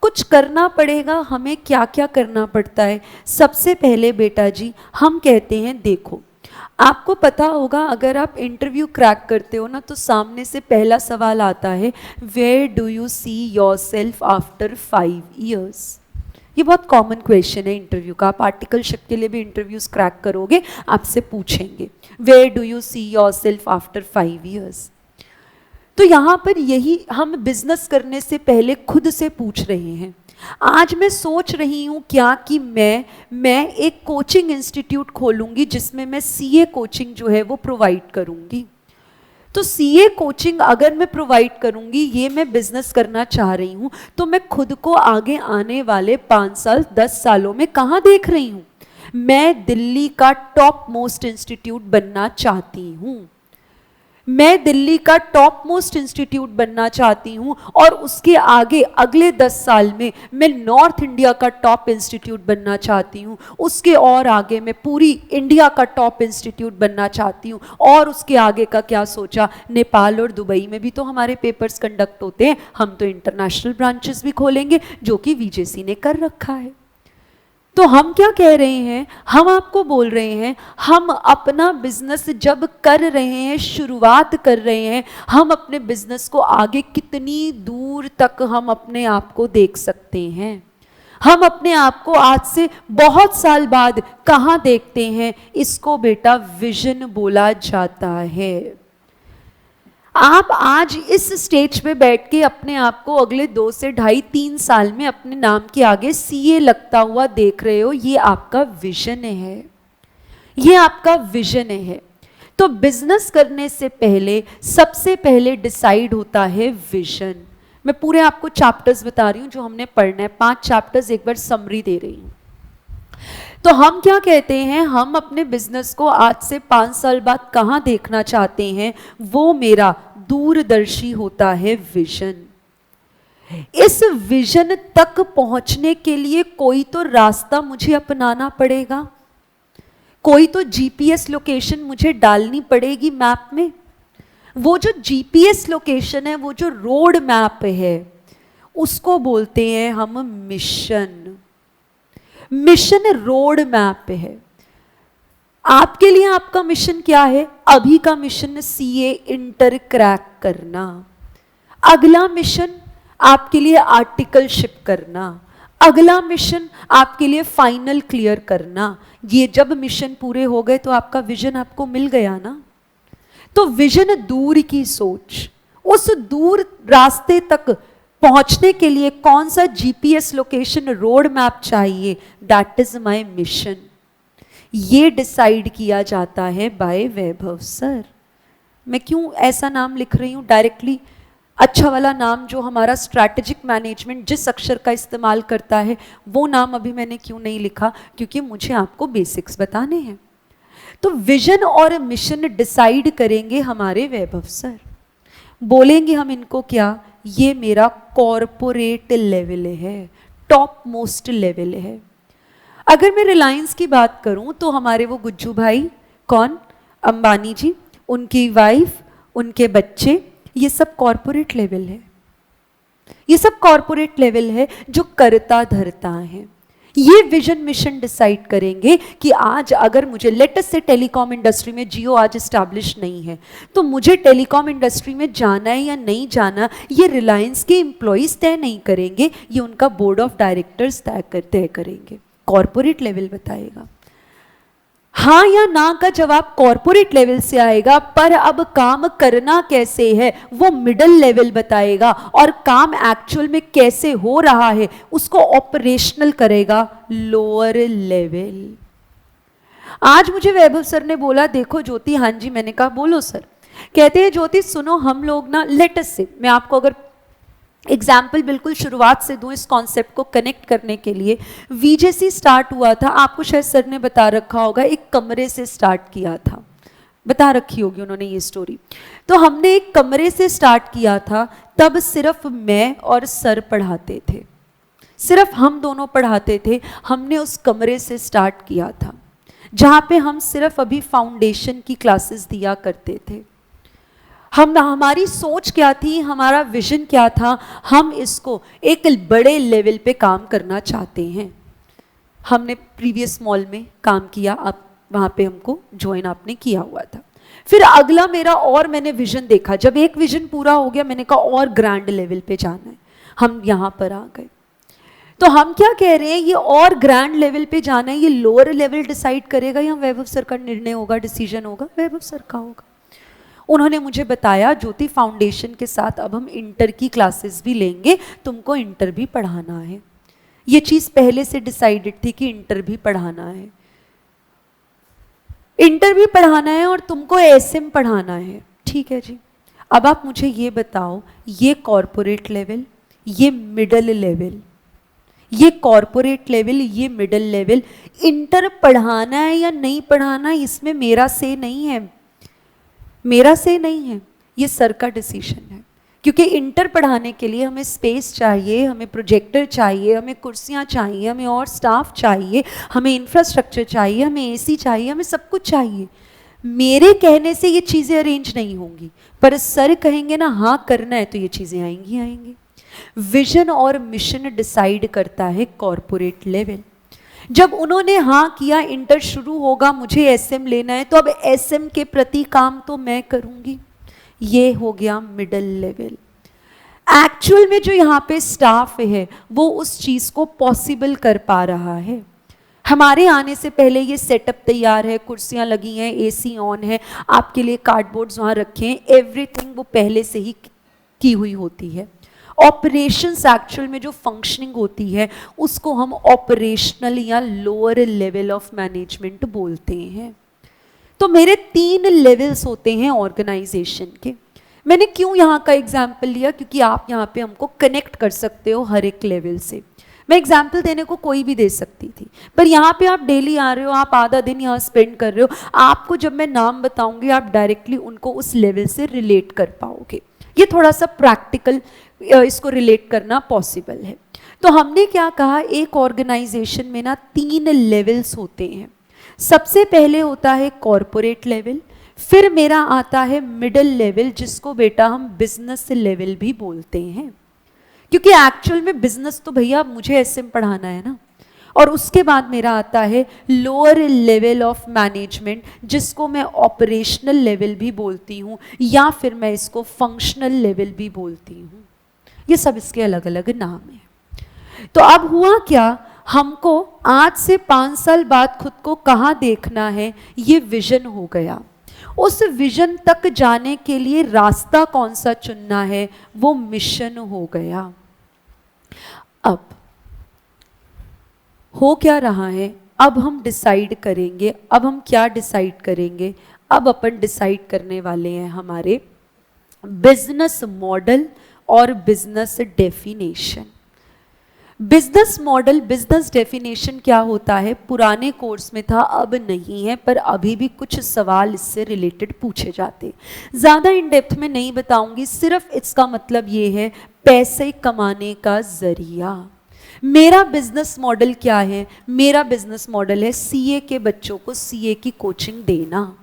कुछ करना पड़ेगा। हमें क्या क्या करना पड़ता है? सबसे पहले बेटा जी हम कहते हैं, देखो आपको पता होगा अगर आप इंटरव्यू क्रैक करते हो ना, तो सामने से पहला सवाल आता है, where do you see yourself after 5 years। ये बहुत कॉमन क्वेश्चन है इंटरव्यू का। आप आर्टिकलशिप के लिए भी इंटरव्यूज क्रैक करोगे, आपसे पूछेंगे where do you see yourself after 5 years। तो यहाँ पर यही हम बिजनेस करने से पहले खुद से पूछ रहे हैं। आज मैं सोच रही हूँ क्या कि मैं एक कोचिंग इंस्टीट्यूट खोलूंगी जिसमें मैं सीए कोचिंग जो है वो प्रोवाइड करूंगी। तो सीए कोचिंग अगर मैं प्रोवाइड करूंगी, ये मैं बिजनेस करना चाह रही हूँ, तो मैं खुद को आगे आने वाले 5 साल 10 सालों में कहाँ देख रही हूँ? मैं दिल्ली का टॉप मोस्ट इंस्टीट्यूट बनना चाहती हूँ। मैं दिल्ली का टॉप मोस्ट इंस्टीट्यूट बनना चाहती हूँ और उसके आगे अगले 10 साल में मैं नॉर्थ इंडिया का टॉप इंस्टीट्यूट बनना चाहती हूँ। उसके और आगे मैं पूरी इंडिया का टॉप इंस्टीट्यूट बनना चाहती हूँ। और उसके आगे का क्या सोचा, नेपाल और दुबई में भी तो हमारे पेपर्स कंडक्ट होते हैं, हम तो इंटरनेशनल ब्रांचेस भी खोलेंगे, जो कि वीजेसी ने कर रखा है। तो हम क्या कह रहे हैं, हम आपको बोल रहे हैं, हम अपना बिजनेस जब कर रहे हैं, शुरुआत कर रहे हैं, हम अपने बिजनेस को आगे कितनी दूर तक हम अपने आप को देख सकते हैं, हम अपने आप को आज से बहुत साल बाद कहाँ देखते हैं, इसको बेटा विजन बोला जाता है। आप आज इस स्टेज पे बैठ के अपने आप को अगले 2 से 2.5-3 साल में अपने नाम के आगे सीए लगता हुआ देख रहे हो, ये आपका विजन है, ये आपका विजन है। तो बिजनेस करने से पहले सबसे पहले डिसाइड होता है विजन। मैं पूरे आपको चैप्टर्स बता रही हूं जो हमने पढ़ना है, 5 चैप्टर्स, एक बार समरी दे रही हूं। तो हम क्या कहते हैं, हम अपने बिजनेस को आज से 5 साल बाद कहाँ देखना चाहते हैं, वो मेरा दूरदर्शी होता है विजन। इस विजन तक पहुंचने के लिए कोई तो रास्ता मुझे अपनाना पड़ेगा, कोई तो जीपीएस लोकेशन मुझे डालनी पड़ेगी मैप में। वो जो जीपीएस लोकेशन है, वो जो रोड मैप है, उसको बोलते हैं हम मिशन। मिशन रोड मैप है। आपके लिए आपका मिशन क्या है? अभी का मिशन सीए इंटर क्रैक करना। अगला मिशन आपके लिए आर्टिकलशिप करना। अगला मिशन आपके लिए फाइनल क्लियर करना। ये जब मिशन पूरे हो गए तो आपका विजन आपको मिल गया ना। तो विजन दूर की सोच, उस दूर रास्ते तक पहुंचने के लिए कौन सा जीपीएस लोकेशन रोड मैप चाहिए, दैट इज माय मिशन। ये डिसाइड किया जाता है बाय वैभव सर। मैं क्यों ऐसा नाम लिख रही हूं डायरेक्टली, अच्छा वाला नाम जो हमारा स्ट्रैटेजिक मैनेजमेंट जिस अक्षर का इस्तेमाल करता है वो नाम अभी मैंने क्यों नहीं लिखा, क्योंकि मुझे आपको बेसिक्स बताने हैं। तो विजन और मिशन डिसाइड करेंगे हमारे वैभव सर। बोलेंगे हम इनको क्या, ये मेरा कॉरपोरेट लेवल है, टॉप मोस्ट लेवल है। अगर मैं रिलायंस की बात करूं तो हमारे वो गुज्जू भाई, कौन, अंबानी जी, उनकी वाइफ, उनके बच्चे, ये सब कॉरपोरेट लेवल है। ये सब कॉरपोरेट लेवल है जो करता धरता है। ये विजन मिशन डिसाइड करेंगे कि आज अगर मुझे लेटेस्ट से टेलीकॉम इंडस्ट्री में, जियो आज स्टैब्लिश नहीं है, तो मुझे टेलीकॉम इंडस्ट्री में जाना है या नहीं जाना, ये रिलायंस के एम्प्लॉइज तय नहीं करेंगे, ये उनका बोर्ड ऑफ डायरेक्टर्स तय करेंगे। कॉरपोरेट लेवल बताएगा। हाँ या ना का जवाब कॉरपोरेट लेवल से आएगा, पर अब काम करना कैसे है वो मिडिल लेवल बताएगा, और काम एक्चुअल में कैसे हो रहा है उसको ऑपरेशनल करेगा लोअर लेवल। आज मुझे वैभव सर ने बोला, देखो ज्योति, हाँ जी, मैंने कहा बोलो सर। कहते हैं ज्योति सुनो, हम लोग ना लेटेस्ट से, मैं आपको अगर एग्जाम्पल बिल्कुल शुरुआत से दूं इस कॉन्सेप्ट को कनेक्ट करने के लिए, वीजेसी स्टार्ट हुआ था, आपको शायद सर ने बता रखा होगा, एक कमरे से स्टार्ट किया था, बता रखी होगी उन्होंने ये स्टोरी। तो हमने एक कमरे से स्टार्ट किया था, तब सिर्फ मैं और सर पढ़ाते थे, सिर्फ हम दोनों पढ़ाते थे। हमने उस कमरे से स्टार्ट किया था जहाँ पे हम सिर्फ अभी फाउंडेशन की क्लासेस दिया करते थे। हमारी सोच क्या थी, हमारा विजन क्या था, हम इसको एक बड़े लेवल पे काम करना चाहते हैं। हमने प्रीवियस मॉल में काम किया, अब वहाँ पे हमको ज्वाइन आपने किया हुआ था। फिर अगला मेरा, और मैंने विजन देखा, जब एक विजन पूरा हो गया मैंने कहा और ग्रैंड लेवल पे जाना है, हम यहाँ पर आ गए। तो हम क्या कह रहे हैं, ये और ग्रैंड लेवल पे जाना है, ये लोअर लेवल डिसाइड करेगा या वैभव सर का निर्णय होगा, डिसीजन होगा, वैभव सर का होगा। उन्होंने मुझे बताया, ज्योति फाउंडेशन के साथ अब हम इंटर की क्लासेस भी लेंगे, तुमको इंटर भी पढ़ाना है। ये चीज पहले से डिसाइडेड थी कि इंटर भी पढ़ाना है, इंटर भी पढ़ाना है और तुमको एसएम पढ़ाना है। ठीक है जी, अब आप मुझे ये बताओ, ये कॉरपोरेट लेवल, ये मिडिल लेवल, ये कॉरपोरेट लेवल, ये मिडिल लेवल, इंटर पढ़ाना है या नहीं पढ़ाना, इसमें मेरा से नहीं है, मेरा से नहीं है, ये सर का डिसीजन है। क्योंकि इंटर पढ़ाने के लिए हमें स्पेस चाहिए, हमें प्रोजेक्टर चाहिए, हमें कुर्सियाँ चाहिए, हमें और स्टाफ चाहिए, हमें इंफ्रास्ट्रक्चर चाहिए, हमें एसी चाहिए, हमें सब कुछ चाहिए। मेरे कहने से ये चीज़ें अरेंज नहीं होंगी, पर सर कहेंगे ना हाँ करना है तो ये चीज़ें आएंगी आएंगी। विजन और मिशन डिसाइड करता है कॉरपोरेट लेवल। जब उन्होंने हाँ किया, इंटर शुरू होगा, मुझे एसएम लेना है, तो अब एसएम के प्रति काम तो मैं करूंगी। ये हो गया मिडिल लेवल। एक्चुअल में जो यहाँ पे स्टाफ है वो उस चीज को पॉसिबल कर पा रहा है। हमारे आने से पहले ये सेटअप तैयार है, कुर्सियां लगी हैं, एसी ऑन है, आपके लिए कार्डबोर्ड्स वहाँ रखे हैं, एवरीथिंग वो पहले से ही की हुई होती है। ऑपरेशंस एक्चुअल में जो फंक्शनिंग होती है उसको हम ऑपरेशनल या लोअर लेवल ऑफ मैनेजमेंट बोलते हैं। तो मेरे 3 लेवल्स होते हैं ऑर्गेनाइजेशन के। मैंने क्यों यहाँ का एग्जाम्पल लिया, क्योंकि आप यहाँ पे हमको कनेक्ट कर सकते हो हर एक लेवल से। मैं एग्जाम्पल देने को कोई भी दे सकती थी, पर यहाँ पे आप डेली आ रहे हो, आप आधा दिन यहाँ स्पेंड कर रहे हो, आपको जब मैं नाम बताऊंगी आप डायरेक्टली उनको उस लेवल से रिलेट कर पाओगे। ये थोड़ा सा प्रैक्टिकल इसको रिलेट करना पॉसिबल है। तो हमने क्या कहा, एक ऑर्गेनाइजेशन में ना 3 लेवल्स होते हैं। सबसे पहले होता है कॉरपोरेट लेवल, फिर मेरा आता है मिडिल लेवल, जिसको बेटा हम बिजनेस लेवल भी बोलते हैं, क्योंकि एक्चुअल में बिजनेस तो भैया मुझे एसएम पढ़ाना है ना, और उसके बाद मेरा आता है लोअर लेवल ऑफ मैनेजमेंट, जिसको मैं ऑपरेशनल लेवल भी बोलती हूँ या फिर मैं इसको फंक्शनल लेवल भी बोलती हूँ। ये सब इसके अलग अलग नाम हैं। तो अब हुआ क्या, हमको आज से 5 साल बाद खुद को कहाँ देखना है, ये विजन हो गया। उस विजन तक जाने के लिए रास्ता कौन सा चुनना है, वो मिशन हो गया। अब हो क्या रहा है, अब हम डिसाइड करेंगे। अब हम क्या डिसाइड करेंगे, अब अपन डिसाइड करने वाले हैं हमारे बिजनेस मॉडल और business definition. Business model, business definition क्या होता है, पुराने कोर्स में था, अब नहीं है, पर अभी भी कुछ सवाल इससे रिलेटेड पूछे जाते। ज़्यादा इन डेप्थ में नहीं बताऊंगी, सिर्फ इसका मतलब ये है पैसे कमाने का जरिया। मेरा बिजनेस मॉडल क्या है, मेरा बिजनेस मॉडल है सीए के बच्चों को सीए की कोचिंग देना।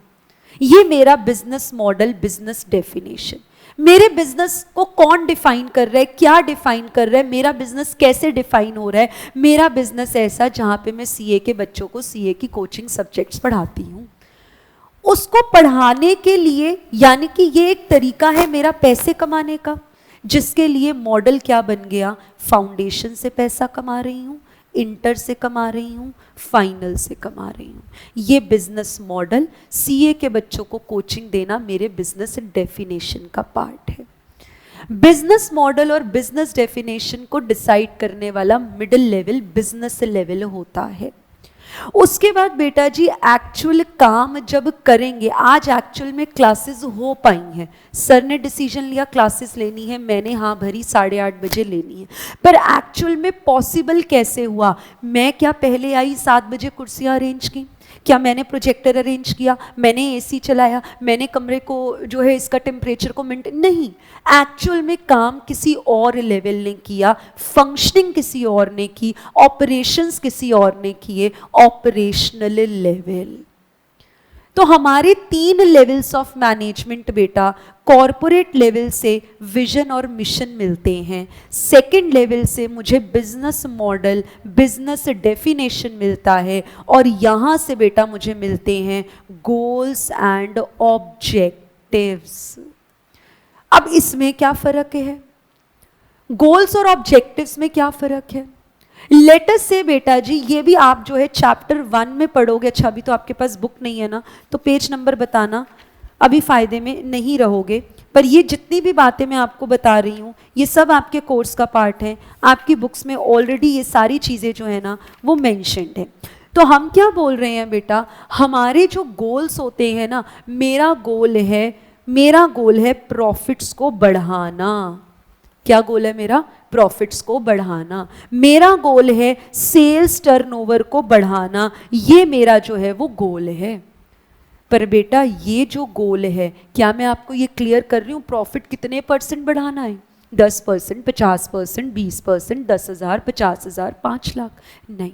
ये मेरा बिजनेस मॉडल, बिजनेस डेफिनेशन। मेरे बिजनेस को कौन डिफाइन कर रहा है, क्या डिफाइन कर रहा है, मेरा बिजनेस कैसे डिफाइन हो रहा है। मेरा बिजनेस ऐसा जहां पे मैं सीए के बच्चों को सीए की कोचिंग सब्जेक्ट्स पढ़ाती हूं। उसको पढ़ाने के लिए, यानी कि ये एक तरीका है मेरा पैसे कमाने का, जिसके लिए मॉडल क्या बन गया, फाउंडेशन से पैसा कमा रही हूं, इंटर से कमा रही हूं, फाइनल से कमा रही हूं। ये बिजनेस मॉडल, सीए के बच्चों को कोचिंग देना मेरे बिजनेस डेफिनेशन का पार्ट है। बिजनेस मॉडल और बिजनेस डेफिनेशन को डिसाइड करने वाला मिडिल लेवल बिजनेस लेवल होता है। उसके बाद बेटा जी एक्चुअल काम जब करेंगे, आज एक्चुअल में क्लासेस हो पाई हैं, सर ने डिसीजन लिया क्लासेस लेनी है, मैंने हाँ भरी 8:30 बजे लेनी है, पर एक्चुअल में पॉसिबल कैसे हुआ। मैं क्या पहले आई 7 बजे कुर्सियाँ अरेंज की, क्या मैंने प्रोजेक्टर अरेंज किया, मैंने एसी चलाया, मैंने कमरे को जो है इसका टेम्परेचर को मेंटेन, नहीं। एक्चुअल में काम किसी और लेवल ने किया, फंक्शनिंग किसी और ने की, ऑपरेशंस किसी और ने किए, ऑपरेशनल लेवल। तो हमारे 3 लेवल्स ऑफ मैनेजमेंट बेटा, कॉरपोरेट लेवल से विजन और मिशन मिलते हैं, सेकंड लेवल से मुझे बिजनेस मॉडल, बिजनेस डेफिनेशन मिलता है, और यहाँ से बेटा मुझे मिलते हैं गोल्स एंड ऑब्जेक्टिव्स। अब इसमें क्या फर्क है, गोल्स और ऑब्जेक्टिव्स में क्या फर्क है। लेटस से बेटा जी, ये भी आप जो है चैप्टर 1 में पढ़ोगे। अच्छा अभी तो आपके पास बुक नहीं है ना, तो पेज नंबर बताना, अभी फायदे में नहीं रहोगे, पर ये जितनी भी बातें मैं आपको बता रही हूँ ये सब आपके कोर्स का पार्ट है। आपकी बुक्स में ऑलरेडी ये सारी चीज़ें जो है ना वो मेंशन्ड है। तो हम क्या बोल रहे हैं बेटा, हमारे जो गोल्स होते हैं ना, मेरा गोल है प्रॉफिट्स को बढ़ाना। क्या गोल है मेरा, प्रॉफिट्स को बढ़ाना। मेरा गोल है सेल्स टर्नओवर को बढ़ाना, ये मेरा जो है वो गोल है। पर बेटा ये जो गोल है, क्या मैं आपको ये क्लियर कर रही हूँ प्रॉफिट कितने % बढ़ाना है, 10%, 50%, 20%, 10,000, 50,000, 5 लाख? नहीं,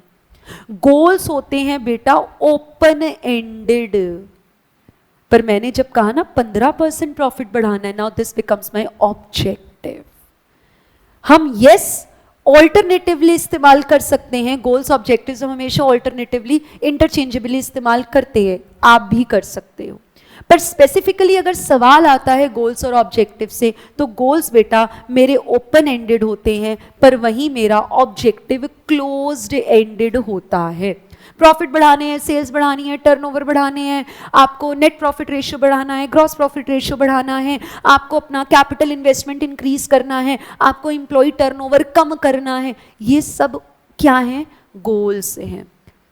गोल्स होते हैं बेटा ओपन एंडेड। पर मैंने जब कहा ना 15% प्रॉफिट बढ़ाना है, now this becomes my objective. हम यस ऑल्टरनेटिवली इस्तेमाल कर सकते हैं, गोल्स ऑब्जेक्टिव्स हम हमेशा ऑल्टरनेटिवली इंटरचेंजेबली इस्तेमाल करते हैं, आप भी कर सकते हो। पर स्पेसिफिकली अगर सवाल आता है गोल्स और ऑब्जेक्टिव से, तो गोल्स बेटा मेरे ओपन एंडेड होते हैं, पर वहीं मेरा ऑब्जेक्टिव क्लोज्ड एंडेड होता है। प्रॉफिट बढ़ाने हैं, सेल्स बढ़ानी है, टर्नओवर बढ़ाने हैं, आपको नेट प्रॉफिट रेशियो बढ़ाना है, ग्रॉस प्रॉफिट रेशियो बढ़ाना है, आपको अपना कैपिटल इन्वेस्टमेंट इंक्रीज करना है, आपको एम्प्लॉय टर्नओवर कम करना है, ये सब क्या है, गोल्स हैं।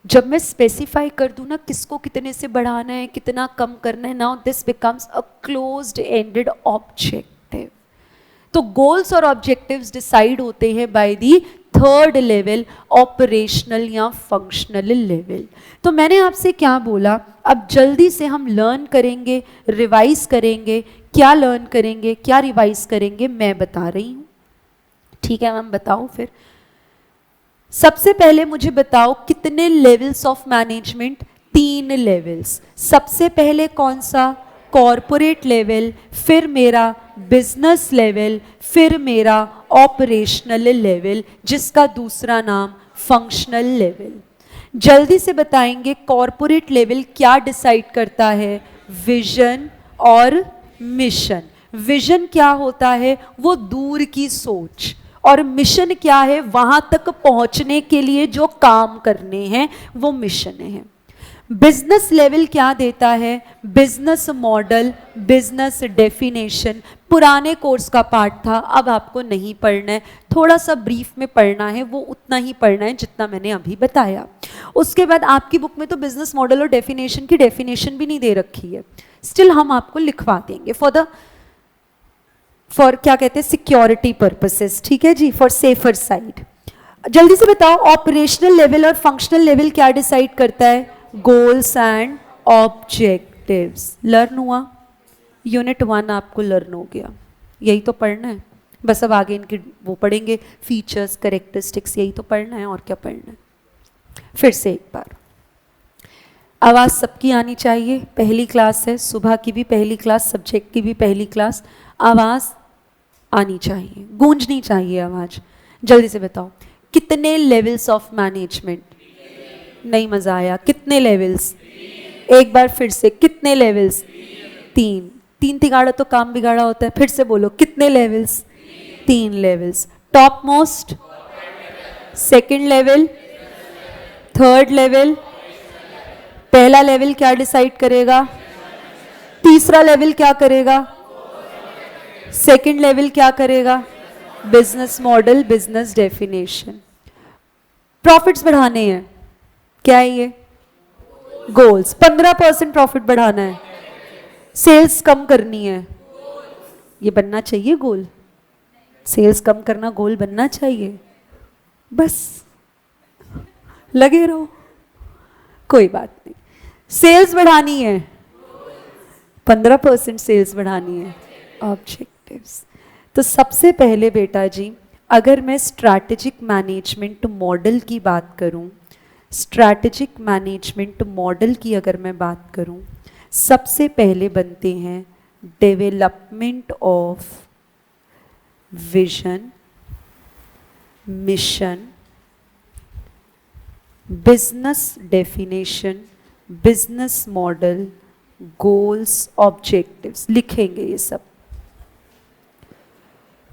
जब मैं स्पेसिफाई कर दूं ना किसको कितने से बढ़ाना है, कितना कम करना है, now this becomes a closed ended objective. तो गोल्स और ऑब्जेक्टिव्स डिसाइड होते हैं by the 3rd level, operational या फंक्शनल लेवल। तो मैंने आपसे क्या बोला, अब जल्दी से हम लर्न करेंगे, रिवाइज करेंगे। क्या लर्न करेंगे, क्या रिवाइज करेंगे, मैं बता रही हूँ। ठीक है मैम, बताओ फिर। सबसे पहले मुझे बताओ कितने लेवल्स ऑफ मैनेजमेंट, 3 लेवल्स। सबसे पहले कौन सा, कॉरपोरेट लेवल, फिर मेरा बिजनेस लेवल, फिर मेरा ऑपरेशनल लेवल, जिसका दूसरा नाम फंक्शनल लेवल। जल्दी से बताएंगे कॉरपोरेट लेवल क्या डिसाइड करता है? विजन और मिशन। विजन क्या होता है? वो दूर की सोच। और मिशन क्या है? वहां तक पहुंचने के लिए जो काम करने हैं वो मिशन है। बिजनेस लेवल क्या देता है? Business model, business definition. पुराने कोर्स का पार्ट था, अब आपको नहीं पढ़ना है, थोड़ा सा ब्रीफ में पढ़ना है, वो उतना ही पढ़ना है जितना मैंने अभी बताया। उसके बाद आपकी बुक में तो बिजनेस मॉडल और डेफिनेशन की डेफिनेशन भी नहीं दे रखी है, स्टिल हम आपको लिखवा देंगे फॉर क्या कहते हैं, सिक्योरिटी पर्पसेस, ठीक है जी, फॉर सेफर साइड। जल्दी से बताओ ऑपरेशनल लेवल और फंक्शनल लेवल क्या डिसाइड करता है? Goals and objectives. लर्न हुआ? यूनिट 1 आपको लर्न हो गया, यही तो पढ़ना है बस। अब आगे इनके वो पढ़ेंगे, फीचर्स, कैरेक्टरिस्टिक्स, यही तो पढ़ना है, और क्या पढ़ना है। फिर से एक बार आवाज़ सबकी आनी चाहिए, पहली क्लास है, सुबह की भी पहली क्लास, सब्जेक्ट की भी पहली क्लास, आवाज़ आनी चाहिए, गूंजनी चाहिए आवाज़। जल्दी से बताओ कितने लेवल्स ऑफ मैनेजमेंट? नहीं मज़ा आया, कितने लेवल्स? एक बार फिर से, कितने लेवल्स? 3। 3 तिगाड़ा तो काम बिगाड़ा होता है, फिर से बोलो कितने levels? 3 levels. Top most, second level, third level. पहला लेवल क्या डिसाइड करेगा? तीसरा लेवल क्या करेगा? सेकेंड लेवल क्या करेगा? Business model, business definition. Profits बढ़ाने हैं, क्या है ये? गोल्स। 15% प्रॉफिट बढ़ाना है, सेल्स कम करनी है, ये बनना चाहिए गोल। सेल्स कम करना गोल बनना चाहिए, बस लगे रहो, कोई बात नहीं। सेल्स बढ़ानी है, 15% सेल्स बढ़ानी है, ऑब्जेक्टिव्स। तो सबसे पहले बेटा जी, अगर मैं स्ट्रैटेजिक मैनेजमेंट मॉडल की बात करूं, स्ट्रैटेजिक मैनेजमेंट मॉडल की अगर मैं बात करूं, सबसे पहले बनते हैं development of vision, mission, business definition, business model, goals, objectives. लिखेंगे ये सब।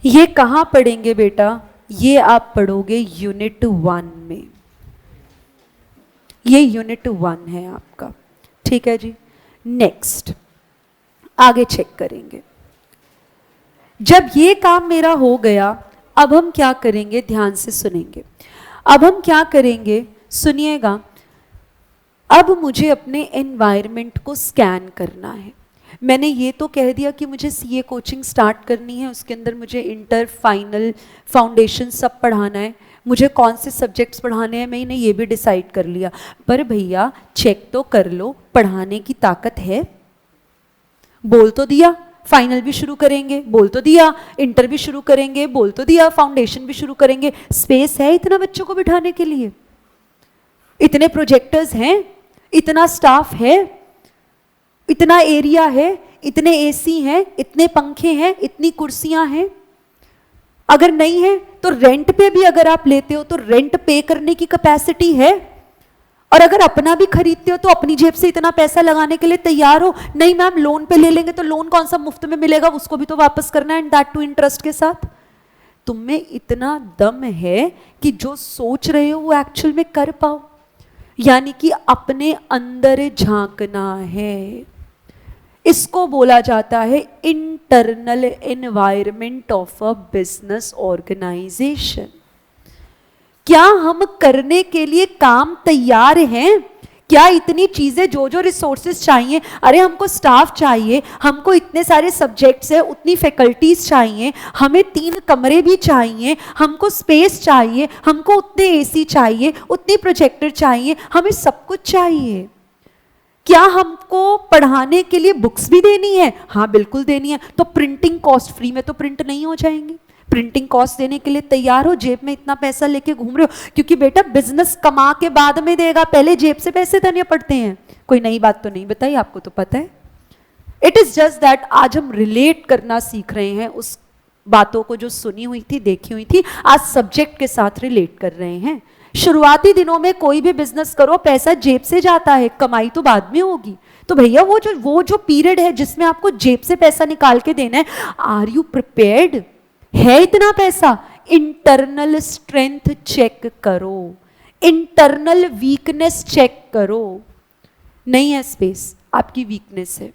ये कहाँ पढ़ेंगे बेटा? ये आप पढ़ोगे यूनिट 1 में, ये यूनिट 1 है आपका, ठीक है जी। नेक्स्ट आगे चेक करेंगे। जब ये काम मेरा हो गया, अब हम क्या करेंगे? ध्यान से सुनेंगे। अब हम क्या करेंगे, सुनिएगा। अब मुझे अपने एनवायरनमेंट को स्कैन करना है। मैंने ये तो कह दिया कि मुझे सीए कोचिंग स्टार्ट करनी है, उसके अंदर मुझे इंटर, फाइनल, फाउंडेशन सब पढ़ाना है, मुझे कौन से सब्जेक्ट्स पढ़ाने हैं मैंने ये भी डिसाइड कर लिया। पर भैया चेक तो कर लो, पढ़ाने की ताकत है? बोल तो दिया फाइनल भी शुरू करेंगे, बोल तो दिया इंटर भी शुरू करेंगे, बोल तो दिया फाउंडेशन भी शुरू करेंगे। स्पेस है इतना बच्चों को बिठाने के लिए? इतने प्रोजेक्टर्स हैं, इतना स्टाफ है, इतना एरिया है, इतने एसी हैं, इतने पंखे हैं, इतनी कुर्सियां हैं? अगर नहीं है तो रेंट पे भी अगर आप लेते हो तो रेंट पे करने की कैपेसिटी है? और अगर अपना भी खरीदते हो तो अपनी जेब से इतना पैसा लगाने के लिए तैयार हो? नहीं मैम लोन पे ले लेंगे, तो लोन कौन सा मुफ्त में मिलेगा, उसको भी तो वापस करना है, एंड दैट टू इंटरेस्ट के साथ। तुम में इतना दम है कि जो सोच रहे हो वो एक्चुअल में कर पाओ, यानी कि अपने अंदर झांकना है। इसको बोला जाता है internal environment of a business organisation. क्या हम करने के लिए काम तैयार हैं? क्या इतनी चीजें, जो जो रिसोर्सेज चाहिए, अरे हमको स्टाफ चाहिए, हमको इतने सारे सब्जेक्ट्स है, उतनी फैकल्टीज चाहिए, हमें 3 कमरे भी चाहिए, हमको स्पेस चाहिए, हमको उतने एसी चाहिए, उतनी प्रोजेक्टर चाहिए, हमें सब कुछ चाहिए। क्या हमको पढ़ाने के लिए बुक्स भी देनी है? हाँ बिल्कुल देनी है। तो प्रिंटिंग कॉस्ट, फ्री में तो प्रिंट नहीं हो जाएंगे। प्रिंटिंग कॉस्ट देने के लिए तैयार हो? जेब में इतना पैसा लेके घूम रहे हो? क्योंकि बेटा बिजनेस कमा के बाद में देगा, पहले जेब से पैसे देने पड़ते हैं। कोई नई बात तो नहीं बताई, आपको तो पता है। इट इज जस्ट दैट आज हम रिलेट करना सीख रहे हैं, उस बातों को जो सुनी हुई थी, देखी हुई थी, आज सब्जेक्ट के साथ रिलेट कर रहे हैं, शुरुआती दिनों में कोई भी बिजनेस करो, पैसा जेब से जाता है, कमाई तो बाद में होगी। तो भैया वो जो पीरियड है जिसमें आपको जेब से पैसा निकाल के देना है, आर यू प्रिपेयर्ड? है इतना पैसा? इंटरनल स्ट्रेंथ चेक करो, इंटरनल वीकनेस चेक करो। नहीं है स्पेस, आपकी वीकनेस है।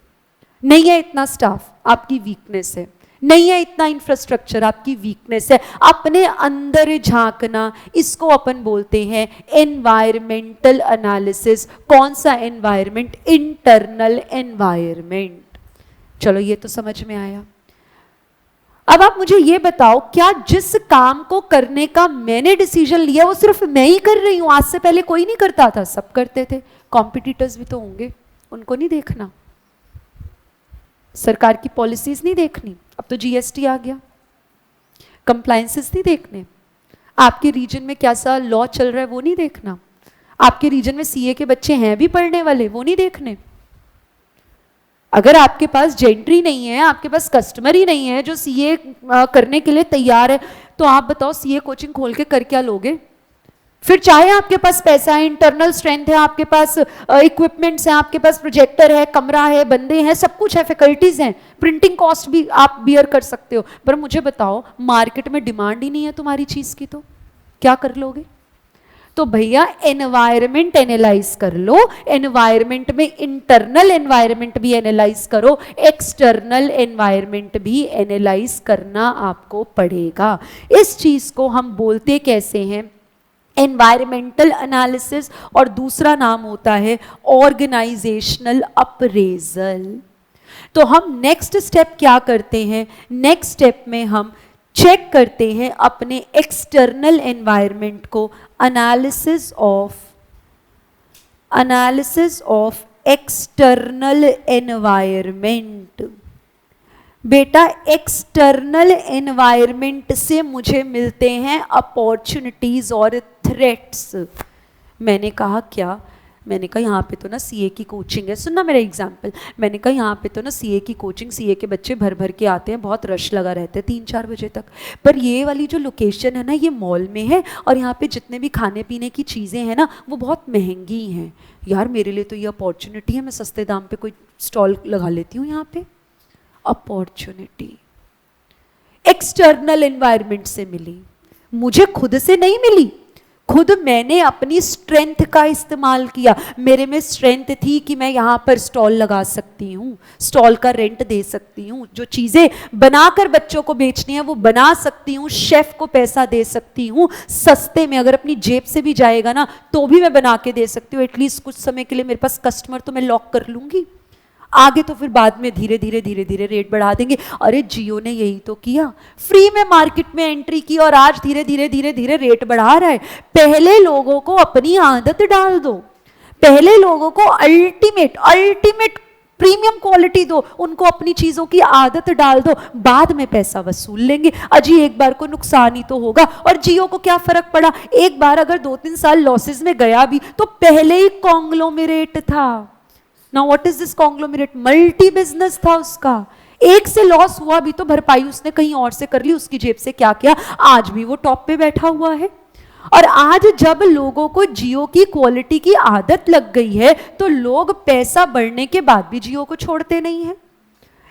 नहीं है इतना स्टाफ, आपकी वीकनेस है। नहीं है इतना इंफ्रास्ट्रक्चर, आपकी वीकनेस है। अपने अंदर झांकना, इसको अपन बोलते हैं एनवायरमेंटल एनालिसिस। कौन सा एनवायरमेंट? Internal environment. चलो ये तो समझ में आया। अब आप मुझे ये बताओ, क्या जिस काम को करने का मैंने डिसीजन लिया वो सिर्फ मैं ही कर रही हूं? आज से पहले कोई नहीं करता था, सब करते थे। कॉम्पिटिटर्स भी तो होंगे, उनको नहीं देखना? सरकार की पॉलिसीज नहीं देखनी? अब तो जीएसटी आ गया। कंप्लायंसेस नहीं देखने? आपके रीजन में कैसा लॉ चल रहा है वो नहीं देखना? आपके रीजन में सीए के बच्चे हैं भी पढ़ने वाले, वो नहीं देखने? अगर आपके पास जेंट्री नहीं है, आपके पास कस्टमर ही नहीं है जो सीए करने के लिए तैयार है, तो आप बताओ सीए कोचिंग खोल के कर क्या लोगे? फिर चाहे आपके पास पैसा है, इंटरनल स्ट्रेंथ है, आपके पास इक्विपमेंट्स हैं, आपके पास प्रोजेक्टर है, कमरा है, बंदे हैं, सब कुछ है, फैकल्टीज हैं, प्रिंटिंग कॉस्ट भी आप बियर कर सकते हो, पर मुझे बताओ मार्केट में डिमांड ही नहीं है तुम्हारी चीज की, तो क्या कर लोगे? तो भैया एनवायरमेंट एनालाइज कर लो। एनवायरमेंट में इंटरनल एनवायरमेंट भी एनालाइज करो, एक्सटर्नल एनवायरमेंट भी एनालाइज करना आपको पड़ेगा। इस चीज को हम बोलते कैसे हैं? एनवायरमेंटल एनालिसिस, और दूसरा नाम होता है ऑर्गेनाइजेशनल अप्रेजल। तो हम नेक्स्ट स्टेप क्या करते हैं? नेक्स्ट स्टेप में हम चेक करते हैं अपने एक्सटर्नल एनवायरनमेंट को। Analysis of external environment. बेटा एक्सटर्नल एनवायरनमेंट से मुझे मिलते हैं अपॉर्चुनिटीज और थ्रेट्स। मैंने कहा क्या? मैंने कहा यहाँ पे तो ना सीए की कोचिंग है, सुनना मेरा एग्जाम्पल। मैंने कहा यहाँ पे तो ना सीए की कोचिंग, सीए के बच्चे भर भर के आते हैं, बहुत रश लगा रहता है 3-4 बजे तक। पर ये वाली जो लोकेशन है ना, ये मॉल में है, और यहाँ पे जितने भी खाने पीने की चीज़ें हैं ना, वो बहुत महंगी हैं। यार मेरे लिए तो ये अपॉर्चुनिटी है, मैं सस्ते दाम पे कोई स्टॉल लगा लेती हूँ यहाँ पे। अपॉर्चुनिटी एक्सटर्नल एनवायरनमेंट से मिली, मुझे खुद से नहीं मिली। खुद मैंने अपनी स्ट्रेंथ का इस्तेमाल किया। मेरे में स्ट्रेंथ थी कि मैं यहाँ पर स्टॉल लगा सकती हूँ, स्टॉल का रेंट दे सकती हूँ, जो चीज़ें बनाकर बच्चों को बेचनी है वो बना सकती हूँ, शेफ को पैसा दे सकती हूँ सस्ते में, अगर अपनी जेब से भी जाएगा ना तो भी मैं बना के दे सकती हूँ। एटलीस्ट कुछ समय के लिए मेरे पास कस्टमर तो मैं लॉक कर लूँगी, आगे तो फिर बाद में धीरे धीरे रेट बढ़ा देंगे। अरे जियो ने यही तो किया, फ्री में मार्केट में एंट्री की और आज धीरे धीरे रेट बढ़ा रहा है। पहले लोगों को अपनी आदत डाल दो, पहले लोगों को अल्टीमेट प्रीमियम क्वालिटी दो, उनको अपनी चीजों की आदत डाल दो, बाद में पैसा वसूल लेंगे। अजी एक बार को नुकसान ही तो होगा। और जियो को क्या फर्क पड़ा, एक बार अगर 2-3 साल लॉसेस में गया भी तो पहले ही कॉन्ग्लोमेरेट था। Now what is this conglomerate? Multi business था उसका, एक से लॉस हुआ भी तो भरपाई उसने कहीं और से कर ली, उसकी जेब से क्या किया, आज भी वो टॉप पे बैठा हुआ है। और आज जब लोगों को जियो की क्वालिटी की आदत लग गई है तो लोग पैसा बढ़ने के बाद भी जियो को छोड़ते नहीं है।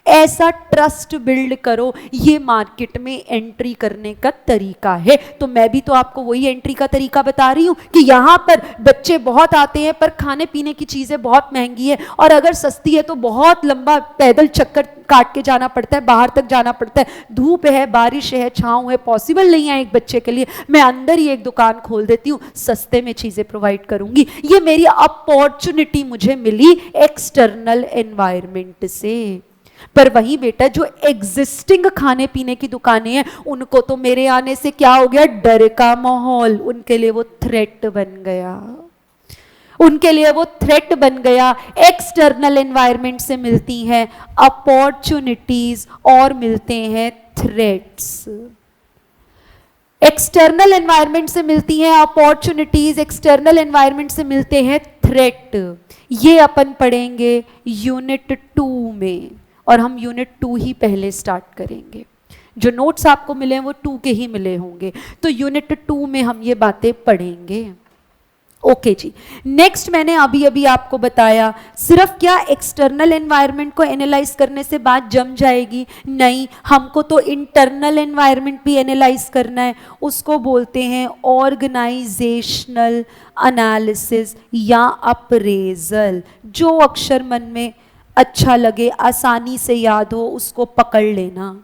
ऐसा ट्रस्ट बिल्ड करो, ये मार्केट में एंट्री करने का तरीका है। तो मैं भी तो आपको वही एंट्री का तरीका बता रही हूं कि यहां पर बच्चे बहुत आते हैं पर खाने पीने की चीजें बहुत महंगी है, और अगर सस्ती है तो बहुत लंबा पैदल चक्कर काट के जाना पड़ता है, बाहर तक जाना पड़ता है, धूप है, बारिश है, छांव है, पॉसिबल नहीं है एक बच्चे के लिए। मैं अंदर ही एक दुकान खोल देती हूँ, सस्ते में चीजें प्रोवाइड करूंगी। ये मेरी अपॉर्चुनिटी मुझे मिली एक्सटर्नल एनवायरनमेंट से। पर वही बेटा जो एग्जिस्टिंग खाने पीने की दुकानें हैं, उनको तो मेरे आने से क्या हो गया, डर का माहौल, उनके लिए वो थ्रेट बन गया, उनके लिए वो थ्रेट बन गया। एक्सटर्नल एनवायरनमेंट से मिलती हैं अपॉर्चुनिटीज और मिलते हैं थ्रेट्स। एक्सटर्नल एनवायरनमेंट से मिलती हैं अपॉर्चुनिटीज, एक्सटर्नल एनवायरनमेंट से मिलते हैं थ्रेट। ये अपन पढ़ेंगे यूनिट 2 में, और हम यूनिट 2 ही पहले स्टार्ट करेंगे। जो नोट्स आपको मिले हैं वो 2 के ही मिले होंगे, तो यूनिट 2 में हम ये बातें पढ़ेंगे। ओके जी। नेक्स्ट मैंने अभी अभी आपको बताया, सिर्फ क्या एक्सटर्नल एनवायरनमेंट को एनालाइज करने से बात जम जाएगी? नहीं, हमको तो इंटरनल एनवायरनमेंट भी एनालाइज करना है। उसको बोलते हैं ऑर्गेनाइजेशनल एनालिसिस या अप्रेजल। जो अक्षर मन में अच्छा लगे, आसानी से याद हो, उसको पकड़ लेना।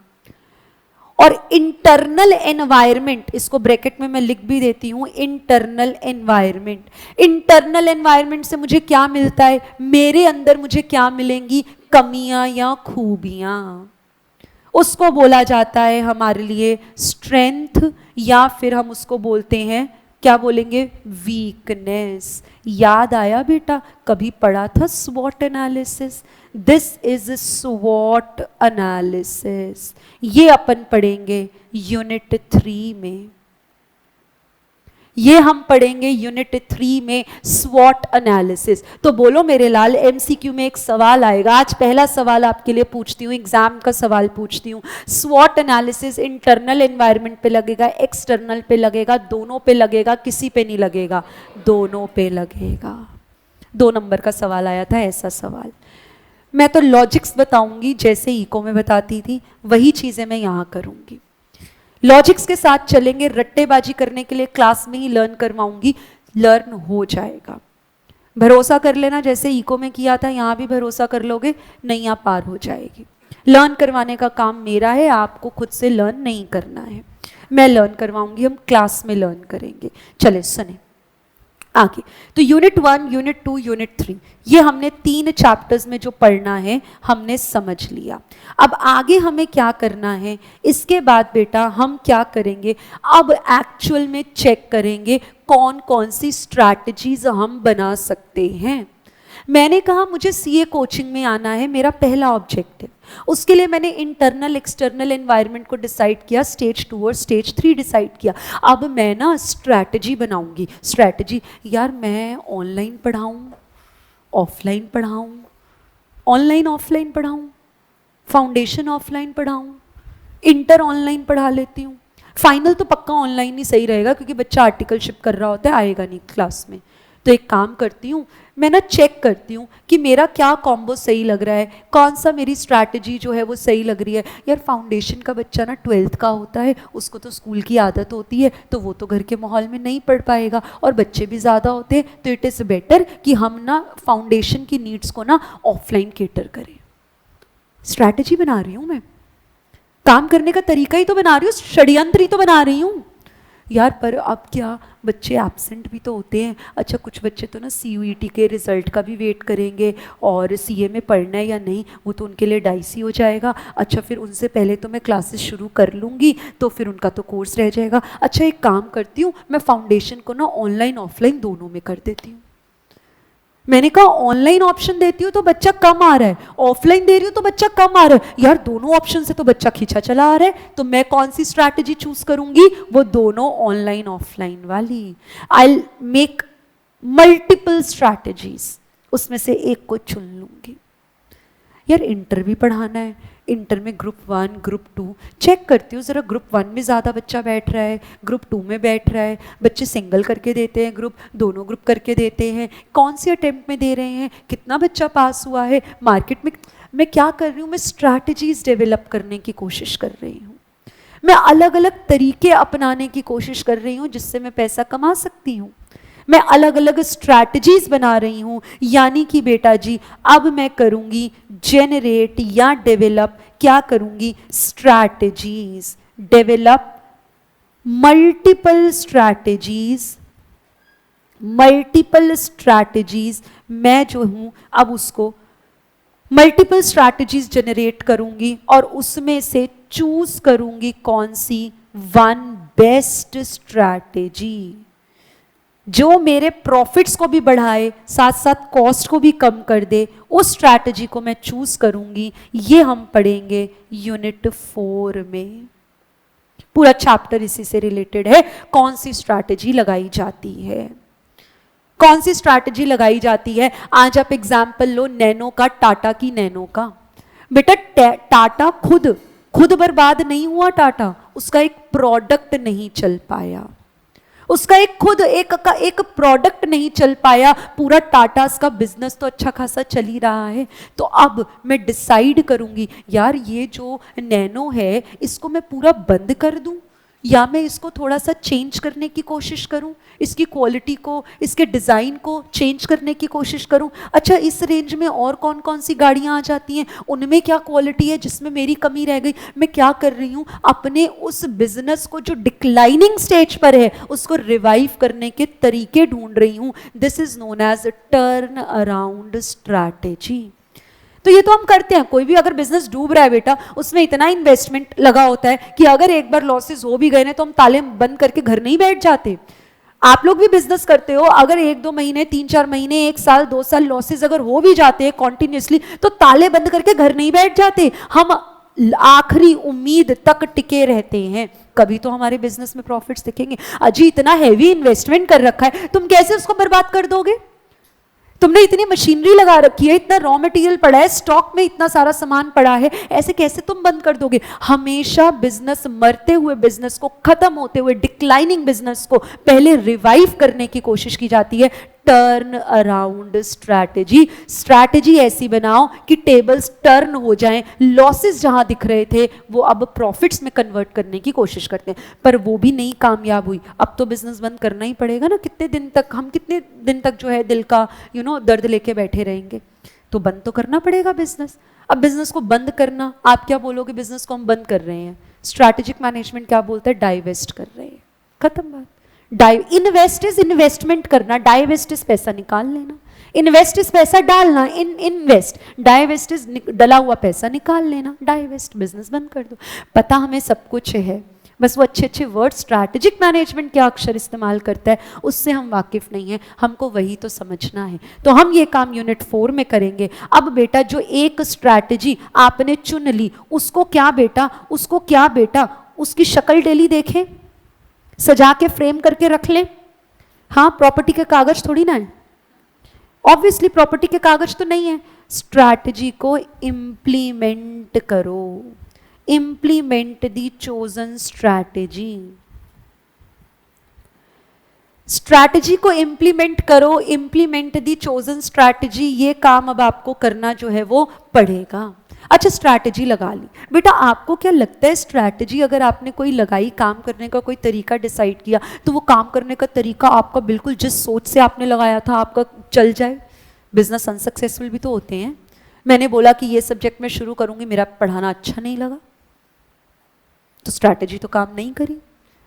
और इंटरनल एनवायरनमेंट, इसको ब्रैकेट में मैं लिख भी देती हूं, इंटरनल एनवायरनमेंट। इंटरनल एनवायरनमेंट से मुझे क्या मिलता है? मेरे अंदर मुझे क्या मिलेंगी? कमियां या खूबियां। उसको बोला जाता है हमारे लिए स्ट्रेंथ, या फिर हम उसको बोलते हैं, क्या बोलेंगे? वीकनेस। याद आया बेटा? कभी पढ़ा था स्वॉट एनालिसिस? This is स्वॉट analysis. ये अपन पढ़ेंगे यूनिट 3 में। ये हम पढ़ेंगे यूनिट 3 में स्वॉट एनालिसिस। तो बोलो मेरे लाल, एमसीक्यू में एक सवाल आएगा। आज पहला सवाल आपके लिए पूछती हूँ, एग्जाम का सवाल पूछती हूँ। स्वॉट एनालिसिस इंटरनल एनवायरनमेंट पे लगेगा, एक्सटर्नल पे लगेगा, दोनों पे लगेगा, किसी पे नहीं लगेगा? दोनों पे लगेगा। 2 नंबर का सवाल आया था ऐसा सवाल। मैं तो लॉजिक्स बताऊंगी जैसे इको में बताती थी, वही चीजें मैं यहां करूंगी। लॉजिक्स के साथ चलेंगे, रट्टेबाजी करने के लिए क्लास में ही लर्न करवाऊंगी, लर्न हो जाएगा। भरोसा कर लेना, जैसे इको में किया था यहां भी भरोसा कर लोगे, नैया पार हो जाएगी। लर्न करवाने का काम मेरा है, आपको खुद से लर्न नहीं करना है। मैं लर्न करवाऊंगी, हम क्लास में लर्न करेंगे। चले सुने आगे। तो यूनिट 1, यूनिट 2, यूनिट 3, ये हमने 3 चैप्टर्स में जो पढ़ना है हमने समझ लिया। अब आगे हमें क्या करना है? इसके बाद बेटा हम क्या करेंगे? अब एक्चुअल में चेक करेंगे कौन कौन सी स्ट्रैटेजीज हम बना सकते हैं। मैंने कहा मुझे सीए कोचिंग में आना है, मेरा पहला ऑब्जेक्टिव। उसके लिए मैंने इंटरनल एक्सटर्नल एनवायरनमेंट को डिसाइड किया, स्टेज 2 और स्टेज 3 डिसाइड किया। अब मैं ना स्ट्रैटेजी बनाऊंगी। स्ट्रैटेजी, यार मैं ऑनलाइन पढ़ाऊं, ऑफलाइन पढ़ाऊं, ऑनलाइन ऑफलाइन पढ़ाऊं, फाउंडेशन ऑफलाइन पढ़ाऊं, इंटर ऑनलाइन पढ़ा लेती हूँ। फाइनल तो पक्का ऑनलाइन ही सही रहेगा क्योंकि बच्चा आर्टिकलशिप कर रहा होता है, आएगा नहीं क्लास में। तो एक काम करती हूँ, मैं ना चेक करती हूँ कि मेरा क्या कॉम्बो सही लग रहा है, कौन सा मेरी स्ट्रैटेजी जो है वो सही लग रही है। यार फाउंडेशन का बच्चा ना 12th का होता है, उसको तो स्कूल की आदत होती है, तो वो तो घर के माहौल में नहीं पढ़ पाएगा, और बच्चे भी ज़्यादा होते हैं, तो इट इज़ बेटर कि हम ना फाउंडेशन की नीड्स को ना ऑफलाइन केटर करें। स्ट्रैटेजी बना रही हूँ मैं, काम करने का तरीका ही तो बना रही हूँ, षड्यंत्र ही तो बना रही हूँ यार। पर अब क्या, बच्चे एब्सेंट भी तो होते हैं। अच्छा कुछ बच्चे तो ना सीयूईटी के रिजल्ट का भी वेट करेंगे, और सीए में पढ़ना है या नहीं वो तो उनके लिए डाइसी हो जाएगा। अच्छा फिर उनसे पहले तो मैं क्लासेस शुरू कर लूँगी, तो फिर उनका तो कोर्स रह जाएगा। अच्छा एक काम करती हूँ, मैं फाउंडेशन को ना ऑनलाइन ऑफलाइन दोनों में कर देती हूँ। मैंने कहा ऑनलाइन ऑप्शन देती हूँ तो बच्चा कम आ रहा है, ऑफलाइन दे रही हूँ तो बच्चा कम आ रहा है। यार दोनों ऑप्शन से तो बच्चा खींचा चला आ रहा है, तो मैं कौन सी स्ट्रैटेजी चूज करूंगी? वो दोनों ऑनलाइन ऑफलाइन वाली। आई मेक मल्टीपल स्ट्रैटेजीज, उसमें से एक को चुन लूंगी। यार इंटर भी पढ़ाना है, इंटर में ग्रुप 1 ग्रुप 2 चेक करती हूँ ज़रा, ग्रुप 1 में ज़्यादा बच्चा बैठ रहा है, ग्रुप 2 में बैठ रहा है, बच्चे सिंगल करके देते हैं ग्रुप, दोनों ग्रुप करके देते हैं, कौन सी अटेम्प्ट में दे रहे हैं, कितना बच्चा पास हुआ है, मार्केट में मैं क्या कर रही हूँ? मैं स्ट्रैटेजीज डेवलप करने की कोशिश कर रही हूँ। मैं अलग अलग तरीके अपनाने की कोशिश कर रही हूँ जिससे मैं पैसा कमा सकती हूँ। मैं अलग अलग स्ट्रैटेजीज बना रही हूं। यानी कि बेटा जी अब मैं करूंगी जेनरेट या डेवलप, क्या करूंगी? Strategies, develop multiple strategies. Multiple strategies मैं जो हूं अब उसको मल्टीपल स्ट्रैटेजीज जनरेट करूंगी, और उसमें से चूज करूंगी कौन सी? वन बेस्ट स्ट्रैटेजी जो मेरे प्रॉफिट्स को भी बढ़ाए, साथ साथ कॉस्ट को भी कम कर दे, उस स्ट्रैटेजी को मैं चूज करूंगी। ये हम पढ़ेंगे यूनिट 4 में। पूरा चैप्टर इसी से रिलेटेड है, कौन सी स्ट्रैटेजी लगाई जाती है, कौन सी स्ट्रैटेजी लगाई जाती है। आज आप एग्जाम्पल लो नैनो का, टाटा की नैनो का। बेटा टाटा खुद बर्बाद नहीं हुआ टाटा, उसका एक प्रोडक्ट नहीं चल पाया, उसका एक प्रोडक्ट नहीं चल पाया, पूरा टाटास का बिजनेस तो अच्छा खासा चल ही रहा है। तो अब मैं डिसाइड करूंगी यार ये जो नैनो है इसको मैं पूरा बंद कर दूं या मैं इसको थोड़ा सा चेंज करने की कोशिश करूं, इसकी क्वालिटी को, इसके डिज़ाइन को चेंज करने की कोशिश करूं। अच्छा इस रेंज में और कौन कौन सी गाड़ियां आ जाती हैं, उनमें क्या क्वालिटी है जिसमें मेरी कमी रह गई। मैं क्या कर रही हूं, अपने उस बिजनेस को जो डिक्लाइनिंग स्टेज पर है उसको रिवाइव करने के तरीके ढूंढ रही हूं। This is known as turn around strategy. तो ये तो हम करते हैं, कोई भी अगर बिजनेस डूब रहा है बेटा उसमें इतना इन्वेस्टमेंट लगा होता है कि अगर एक बार लॉसेस हो भी गए ना तो हम ताले बंद करके घर नहीं बैठ जाते। आप लोग भी बिजनेस करते हो, अगर 1-2 महीने 3-4 महीने 1 साल 2 साल लॉसेस अगर हो भी जाते हैं कॉन्टिन्यूसली तो ताले बंद करके घर नहीं बैठ जाते, हम आखिरी उम्मीद तक टिके रहते हैं, कभी तो हमारे बिजनेस में प्रॉफिट्स दिखेंगे। अजी इतना हैवी इन्वेस्टमेंट कर रखा है, तुम कैसे उसको बर्बाद कर दोगे? तुमने इतनी मशीनरी लगा रखी है, इतना रॉ मटेरियल पड़ा है, स्टॉक में इतना सारा सामान पड़ा है, ऐसे कैसे तुम बंद कर दोगे? हमेशा बिजनेस, मरते हुए बिजनेस को, खत्म होते हुए डिक्लाइनिंग बिजनेस को पहले रिवाइव करने की कोशिश की जाती है। टर्न अराउंड स्ट्रैटेजी, स्ट्रैटेजी ऐसी बनाओ कि टेबल्स टर्न हो जाएं, लॉसेस जहां दिख रहे थे वो अब प्रॉफिट्स में कन्वर्ट करने की कोशिश करते हैं, पर वो भी नहीं कामयाब हुई। अब तो बिजनेस बंद करना ही पड़ेगा ना, कितने दिन तक हम, कितने दिन तक जो है दिल का दर्द लेके बैठे रहेंगे? तो बंद तो करना पड़ेगा बिजनेस। अब बिजनेस को बंद करना, आप क्या बोलोगे? बिजनेस को हम बंद कर रहे हैं, स्ट्रैटेजिक मैनेजमेंट क्या बोलता है? डाइवेस्ट कर रहे हैं, खत्म बात। इन्वेस्ट इज इन्वेस्टमेंट करना, डाइवेस्ट इज पैसा निकाल लेना, इन्वेस्ट इज पैसा डालना, इन्वेस्ट, डाइवेस्ट इज डला हुआ पैसा निकाल लेना, डाइवेस्ट, बिजनेस बंद कर दो। पता हमें सब कुछ है, बस वो अच्छे अच्छे वर्ड स्ट्रैटेजिक मैनेजमेंट क्या अक्षर इस्तेमाल करता है उससे हम वाकिफ नहीं है, हमको वही तो समझना है। तो हम ये काम यूनिट 4 में करेंगे। अब बेटा जो एक स्ट्रैटेजी आपने चुन ली उसको क्या बेटा, उसकी शक्ल डेली देखें, सजा के फ्रेम करके रख लें। हाँ, प्रॉपर्टी के कागज थोड़ी ना है, ऑब्वियसली प्रॉपर्टी के कागज तो नहीं है। स्ट्रैटेजी को इंप्लीमेंट करो, इंप्लीमेंट दी चोजन स्ट्रैटेजी, स्ट्रैटेजी को इंप्लीमेंट करो, इंप्लीमेंट दी चोजन स्ट्रैटेजी, ये काम अब आपको करना जो है वो पड़ेगा। अच्छा स्ट्रैटेजी लगा ली बेटा, आपको क्या लगता है स्ट्रैटेजी अगर आपने कोई लगाई, काम करने का कोई तरीका डिसाइड किया, तो वो काम करने का तरीका आपका बिल्कुल जिस सोच से आपने लगाया था आपका चल जाए? बिजनेस अनसक्सेसफुल भी तो होते हैं। मैंने बोला कि ये सब्जेक्ट मैं शुरू करूंगी, मेरा पढ़ाना अच्छा नहीं लगा तो स्ट्रैटेजी तो काम नहीं करी।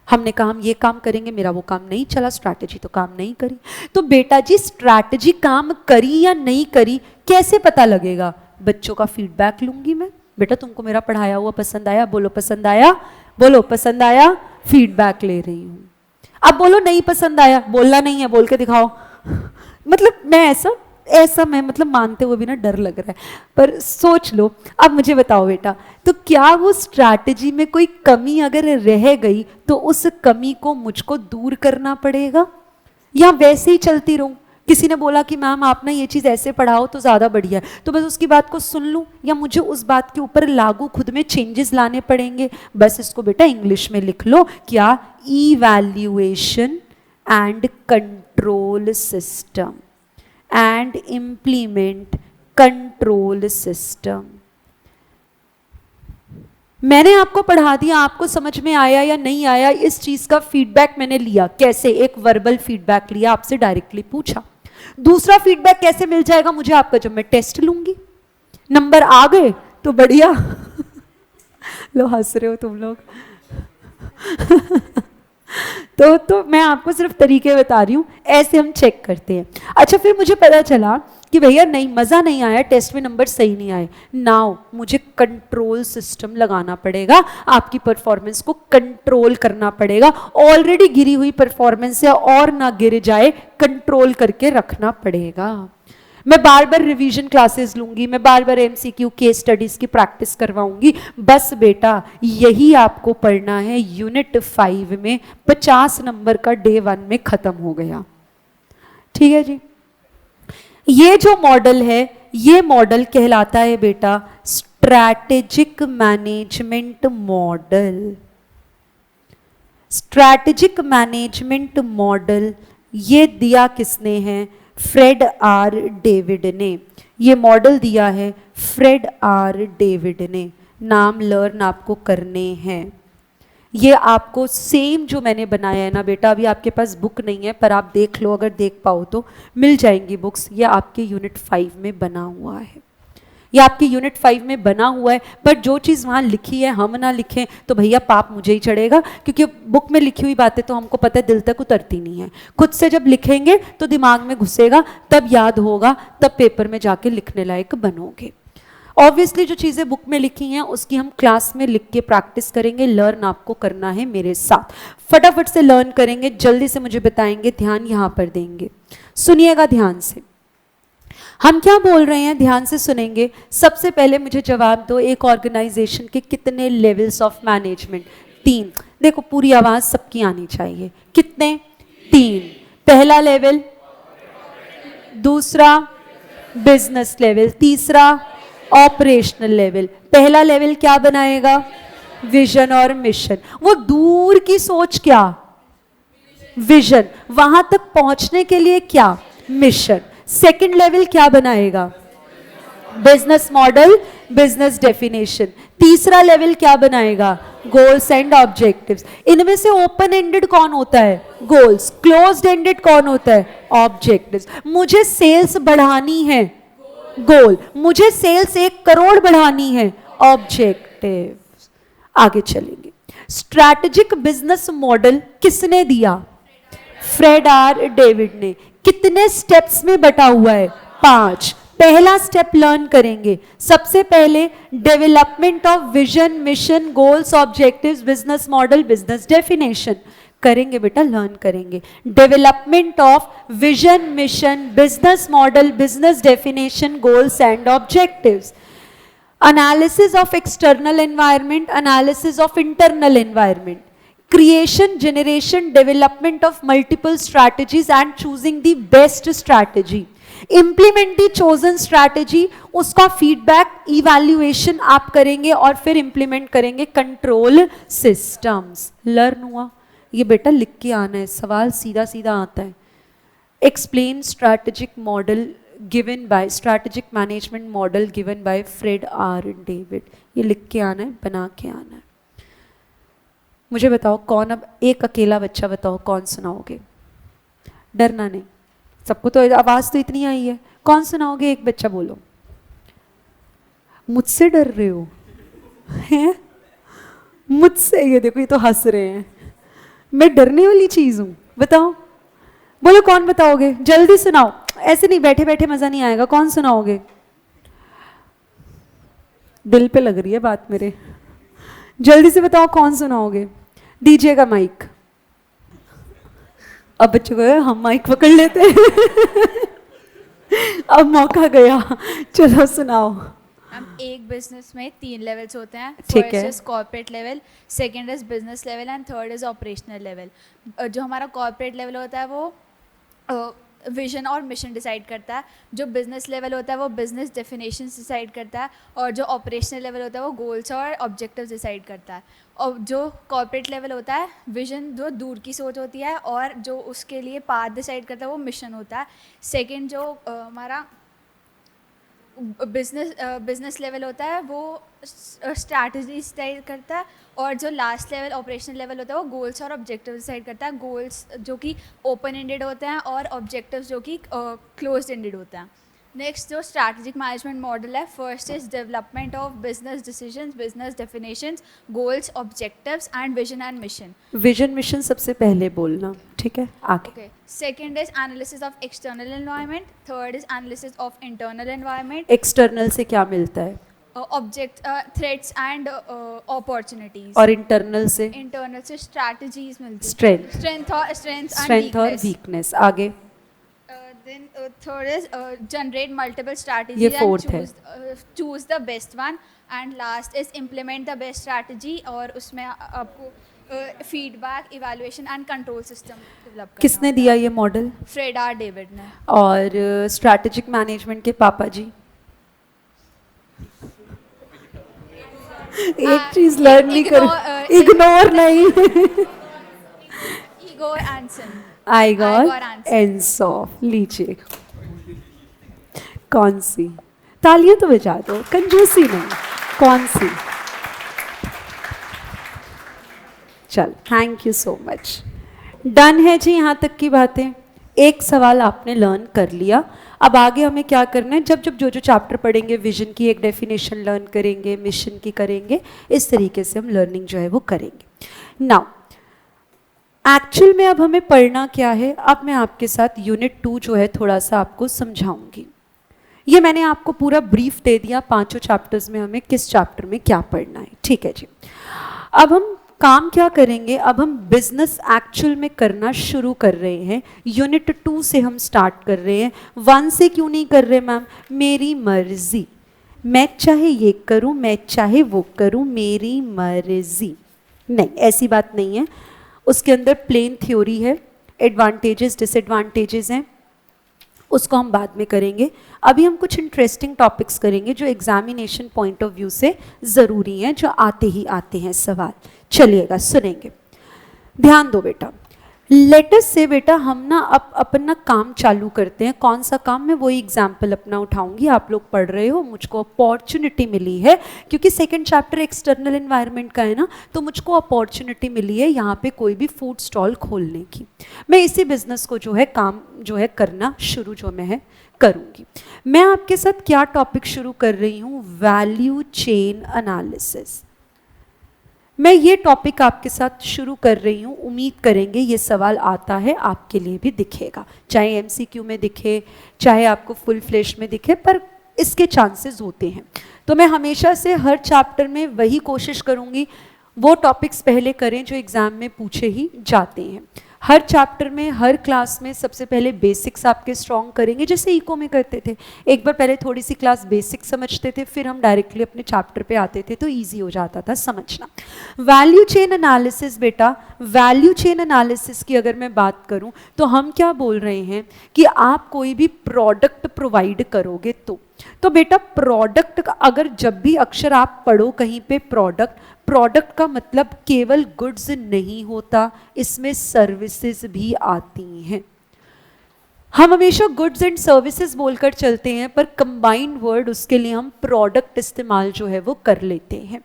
हमने कहा हम ये काम करेंगे, मेरा वो काम नहीं चला, स्ट्रैटेजी तो काम नहीं करी। तो बेटा जी स्ट्रैटेजी काम करी या नहीं करी कैसे पता लगेगा? बच्चों का फीडबैक लूंगी मैं, बेटा तुमको मेरा पढ़ाया हुआ पसंद आया? बोलो पसंद आया, बोलो पसंद आया, फीडबैक ले रही हूं। अब बोलो नहीं पसंद आया, बोलना नहीं है, बोल के दिखाओ। मतलब मैं ऐसा मैं मतलब मानते हुए भी ना डर लग रहा है, पर सोच लो। अब मुझे बताओ बेटा, तो क्या वो स्ट्रैटेजी में कोई कमी अगर रह गई तो उस कमी को मुझको दूर करना पड़ेगा या वैसे ही चलती रहूं? किसी ने बोला कि मैम आप ना ये चीज़ ऐसे पढ़ाओ तो ज़्यादा बढ़िया है, तो बस उसकी बात को सुन लूं या मुझे उस बात के ऊपर लागू खुद में चेंजेस लाने पड़ेंगे? बस इसको बेटा इंग्लिश में लिख लो, क्या? Evaluation and control system and implement control system. मैंने आपको पढ़ा दिया, आपको समझ में आया या नहीं आया, इस चीज का फीडबैक मैंने लिया। कैसे? एक वर्बल फीडबैक लिया, आपसे डायरेक्टली पूछा। दूसरा फीडबैक कैसे मिल जाएगा मुझे आपका? जब मैं टेस्ट लूंगी, नंबर आ गए तो बढ़िया। लो हंस रहे हो तुम लोग। तो मैं आपको सिर्फ तरीके बता रही हूँ, ऐसे हम चेक करते हैं। अच्छा फिर मुझे पता चला कि भैया नहीं, मज़ा नहीं आया, टेस्ट में नंबर सही नहीं आए, नाउ मुझे कंट्रोल सिस्टम लगाना पड़ेगा, आपकी परफॉर्मेंस को कंट्रोल करना पड़ेगा। ऑलरेडी गिरी हुई परफॉर्मेंस है और ना गिर जाए, कंट्रोल करके रखना पड़ेगा। मैं बार बार रिवीजन क्लासेस लूंगी, मैं बार बार एमसीक्यू केस स्टडीज की प्रैक्टिस करवाऊंगी। बस बेटा यही आपको पढ़ना है यूनिट 5 में। 50 नंबर का डे 1 में खत्म हो गया। ठीक है जी। ये जो मॉडल है, ये मॉडल कहलाता है बेटा strategic management model. Strategic management model ये दिया किसने है? फ्रेड आर डेविड ने। ये मॉडल दिया है फ्रेड आर डेविड ने। नाम लर्न आपको करने हैं। ये आपको सेम जो मैंने बनाया है ना बेटा, अभी आपके पास बुक नहीं है पर आप देख लो, अगर देख पाओ तो मिल जाएंगी बुक्स। ये आपके यूनिट 5 में बना हुआ है, ये आपके यूनिट 5 में बना हुआ है। पर जो चीज़ वहाँ लिखी है हम ना लिखें तो भैया पाप मुझे ही चढ़ेगा, क्योंकि बुक में लिखी हुई बातें तो हमको पता है दिल तक उतरती नहीं है। खुद से जब लिखेंगे तो दिमाग में घुसेगा, तब याद होगा, तब पेपर में जाके लिखने लायक बनोगे। ऑब्वियसली जो चीज़ें बुक में लिखी हैं उसकी हम क्लास में लिख के प्रैक्टिस करेंगे। लर्न आपको करना है मेरे साथ। फटाफट से लर्न करेंगे, जल्दी से मुझे बताएंगे, ध्यान यहाँ पर देंगे। सुनिएगा ध्यान से, हम क्या बोल रहे हैं ध्यान से सुनेंगे। सबसे पहले मुझे जवाब दो, एक ऑर्गेनाइजेशन के कितने लेवल्स ऑफ मैनेजमेंट? 3। देखो पूरी आवाज सबकी आनी चाहिए। कितने? 3। पहला लेवल, दूसरा बिजनेस लेवल, तीसरा ऑपरेशनल लेवल। पहला लेवल क्या बनाएगा? विजन और मिशन। वो दूर की सोच क्या? विजन। वहां तक पहुंचने के लिए क्या? मिशन। सेकंड लेवल क्या बनाएगा? Business model, business definition. तीसरा लेवल क्या बनाएगा? Goals and objectives. इनमें से ओपन एंडेड कौन होता है? गोल्स। क्लोज्ड एंडेड कौन होता है? ऑब्जेक्टिव्स। मुझे सेल्स बढ़ानी है, गोल। मुझे सेल्स 1 करोड़ बढ़ानी है, ऑब्जेक्टिव्स। आगे चलेंगे। स्ट्रैटेजिक बिजनेस मॉडल किसने दिया? फ्रेड आर डेविड ने। कितने स्टेप्स में बटा हुआ है? 5। पहला स्टेप लर्न करेंगे। सबसे पहले development of vision, mission, goals, objectives, business model, business definition करेंगे बेटा, लर्न करेंगे। Development of vision, mission, business model, business definition, goals and objectives. Analysis of external environment, analysis of internal environment. Creation, generation, development of multiple strategies and choosing the best strategy. Implement the chosen strategy, उसका feedback, evaluation आप करेंगे और फिर implement करेंगे। Control systems. Learn हुआ? ये बेटा लिख के आना है, सवाल सीधा सीधा आता है। Explain strategic model given by, strategic management model given by Fred R. David. ये लिख के आना है, बना के आना है। मुझे बताओ कौन, अब एक अकेला बच्चा बताओ कौन सुनाओगे? डरना नहीं, सबको तो आवाज तो इतनी आई है। कौन सुनाओगे? एक बच्चा बोलो। मुझसे डर रहे हो? हैं? मुझसे? ये देखो ये तो हंस रहे हैं। मैं डरने वाली चीज हूं? बताओ, बोलो कौन बताओगे? जल्दी सुनाओ, ऐसे नहीं बैठे बैठे मजा नहीं आएगा। कौन सुनाओगे? दिल पे लग रही है बात मेरे। जल्दी से बताओ कौन सुनाओगे? दीजिएगा माइक। अब बच्चों को हम माइक पकड़ लेते हैं। अब मौका गया, चलो सुनाओ। हम एक बिजनेस में 3 लेवल्स होते हैं। ठीक है। First is corporate level, second is business level and third is operational level. जो हमारा कॉर्पोरेट लेवल होता है वो विजन और मिशन डिसाइड करता है। जो बिजनेस लेवल होता है वो बिजनेस डेफिनेशंस डिसाइड करता है, और जो ऑपरेशनल लेवल होता है वो गोल्स और ऑब्जेक्टिव्स डिसाइड करता है। और जो कॉर्पोरेट लेवल होता है, विजन जो दूर की सोच होती है, और जो उसके लिए पाथ डिसाइड करता है वो मिशन होता है। सेकंड जो हमारा बिजनेस लेवल होता है वो स्ट्रैटेजी डिसाइड करता है, और जो लास्ट लेवल ऑपरेशनल लेवल होता है वो गोल्स और ऑब्जेक्टिव डिसाइड करता है। गोल्स जो कि ओपन एंडेड होते हैं और ऑब्जेक्टिव्स जो कि क्लोज्ड एंडेड होते हैं। नेक्स्ट जो स्ट्रैटेजिक मैनेजमेंट मॉडल है, first is development of business decisions, business definitions, goals, objectives and vision and mission. Vision mission सबसे पहले बोलना, ठीक है? आगे। Okay. Second is analysis of external environment. Third is analysis of internal environment. External से क्या मिलता है? Threats and opportunities. और इंटरनल से? Internal से strategies मिलती हैं. स्ट्रेंथ। Strength और and weakness. वीकनेस। आगे। Then third is generate multiple strategies ये and fourth है। choose the best one. And last is implement the best strategy, और उसमें आपको feedback, evaluation and control system develop करना। किसने दिया ये मॉडल? फ्रेड आर डेविड ने। और स्ट्रैटेजिक मैनेजमेंट के पापा जी? एक चीज लर्न नहीं कर, इग्नोर नहीं। Ego answer, I got Igor answer. एंस ऑफ। लीजिए, कौन सी? तालियां तो बजा दो, कंजूसी नहीं। कौन सी? चल, thank you so much. Done है जी, यहाँ तक की बातें। एक सवाल आपने लर्न कर लिया। अब आगे हमें क्या करना है, जब जब जो जो चैप्टर पढ़ेंगे, विजन की एक डेफिनेशन लर्न करेंगे, मिशन की करेंगे, इस तरीके से हम लर्निंग जो है वो करेंगे। नाउ एक्चुअल में अब हमें पढ़ना क्या है, अब मैं आपके साथ यूनिट 2 जो है थोड़ा सा आपको समझाऊंगी। ये मैंने आपको पूरा ब्रीफ दे दिया, 5 चैप्टर्स में हमें किस चैप्टर में क्या पढ़ना है, ठीक है जी। अब हम काम क्या करेंगे, अब हम बिजनेस एक्चुअल में करना शुरू कर रहे हैं। यूनिट 2 से हम स्टार्ट कर रहे हैं। 1 से क्यों नहीं कर रहे मैम? मेरी मर्जी, मैं चाहे ये करूं, मैं चाहे वो करूं, मेरी मर्जी। नहीं, ऐसी बात नहीं है। उसके अंदर प्लेन थ्योरी है, एडवांटेजेस डिसएडवांटेजेस हैं, उसको हम बाद में करेंगे। अभी हम कुछ इंटरेस्टिंग टॉपिक्स करेंगे जो एग्जामिनेशन पॉइंट ऑफ व्यू से ज़रूरी हैं, जो आते ही आते हैं सवाल। चलिएगा, सुनेंगे, ध्यान दो बेटा। लेटस से बेटा हम ना अब अपना काम चालू करते हैं। कौन सा काम? मैं वही एग्जाम्पल अपना उठाऊंगी। आप लोग पढ़ रहे हो, मुझको अपॉर्चुनिटी मिली है, क्योंकि सेकंड चैप्टर एक्सटर्नल एनवायरनमेंट का है ना, तो मुझको अपॉर्चुनिटी मिली है यहाँ पे कोई भी फूड स्टॉल खोलने की। मैं इसी बिजनेस को जो है काम जो है करना शुरू जो मैं है करूँगी। मैं आपके साथ क्या टॉपिक शुरू कर रही हूँ? Value chain analysis. मैं ये टॉपिक आपके साथ शुरू कर रही हूँ। उम्मीद करेंगे ये सवाल आता है, आपके लिए भी दिखेगा, चाहे एमसीक्यू में दिखे, चाहे आपको फुल फ्लैश में दिखे, पर इसके चांसेस होते हैं। तो मैं हमेशा से हर चैप्टर में वही कोशिश करूँगी, वो टॉपिक्स पहले करें जो एग्ज़ाम में पूछे ही जाते हैं। हर चैप्टर में, हर क्लास में सबसे पहले बेसिक्स आपके स्ट्रॉन्ग करेंगे, जैसे इको में करते थे। एक बार पहले थोड़ी सी क्लास बेसिक समझते थे, फिर हम डायरेक्टली अपने चैप्टर पे आते थे, तो इजी हो जाता था समझना। वैल्यू चेन एनालिसिस बेटा, वैल्यू चेन एनालिसिस की अगर मैं बात करूं तो हम क्या बोल रहे हैं कि आप कोई भी प्रोडक्ट प्रोवाइड करोगे तो बेटा प्रोडक्ट का अगर जब भी अक्षर आप पढ़ो कहीं पे प्रोडक्ट का मतलब केवल गुड्स नहीं होता, इसमें सर्विसेज भी आती हैं। हम हमेशा गुड्स एंड सर्विसेज बोलकर चलते हैं, पर कंबाइंड वर्ड उसके लिए हम प्रोडक्ट इस्तेमाल जो है वो कर लेते हैं।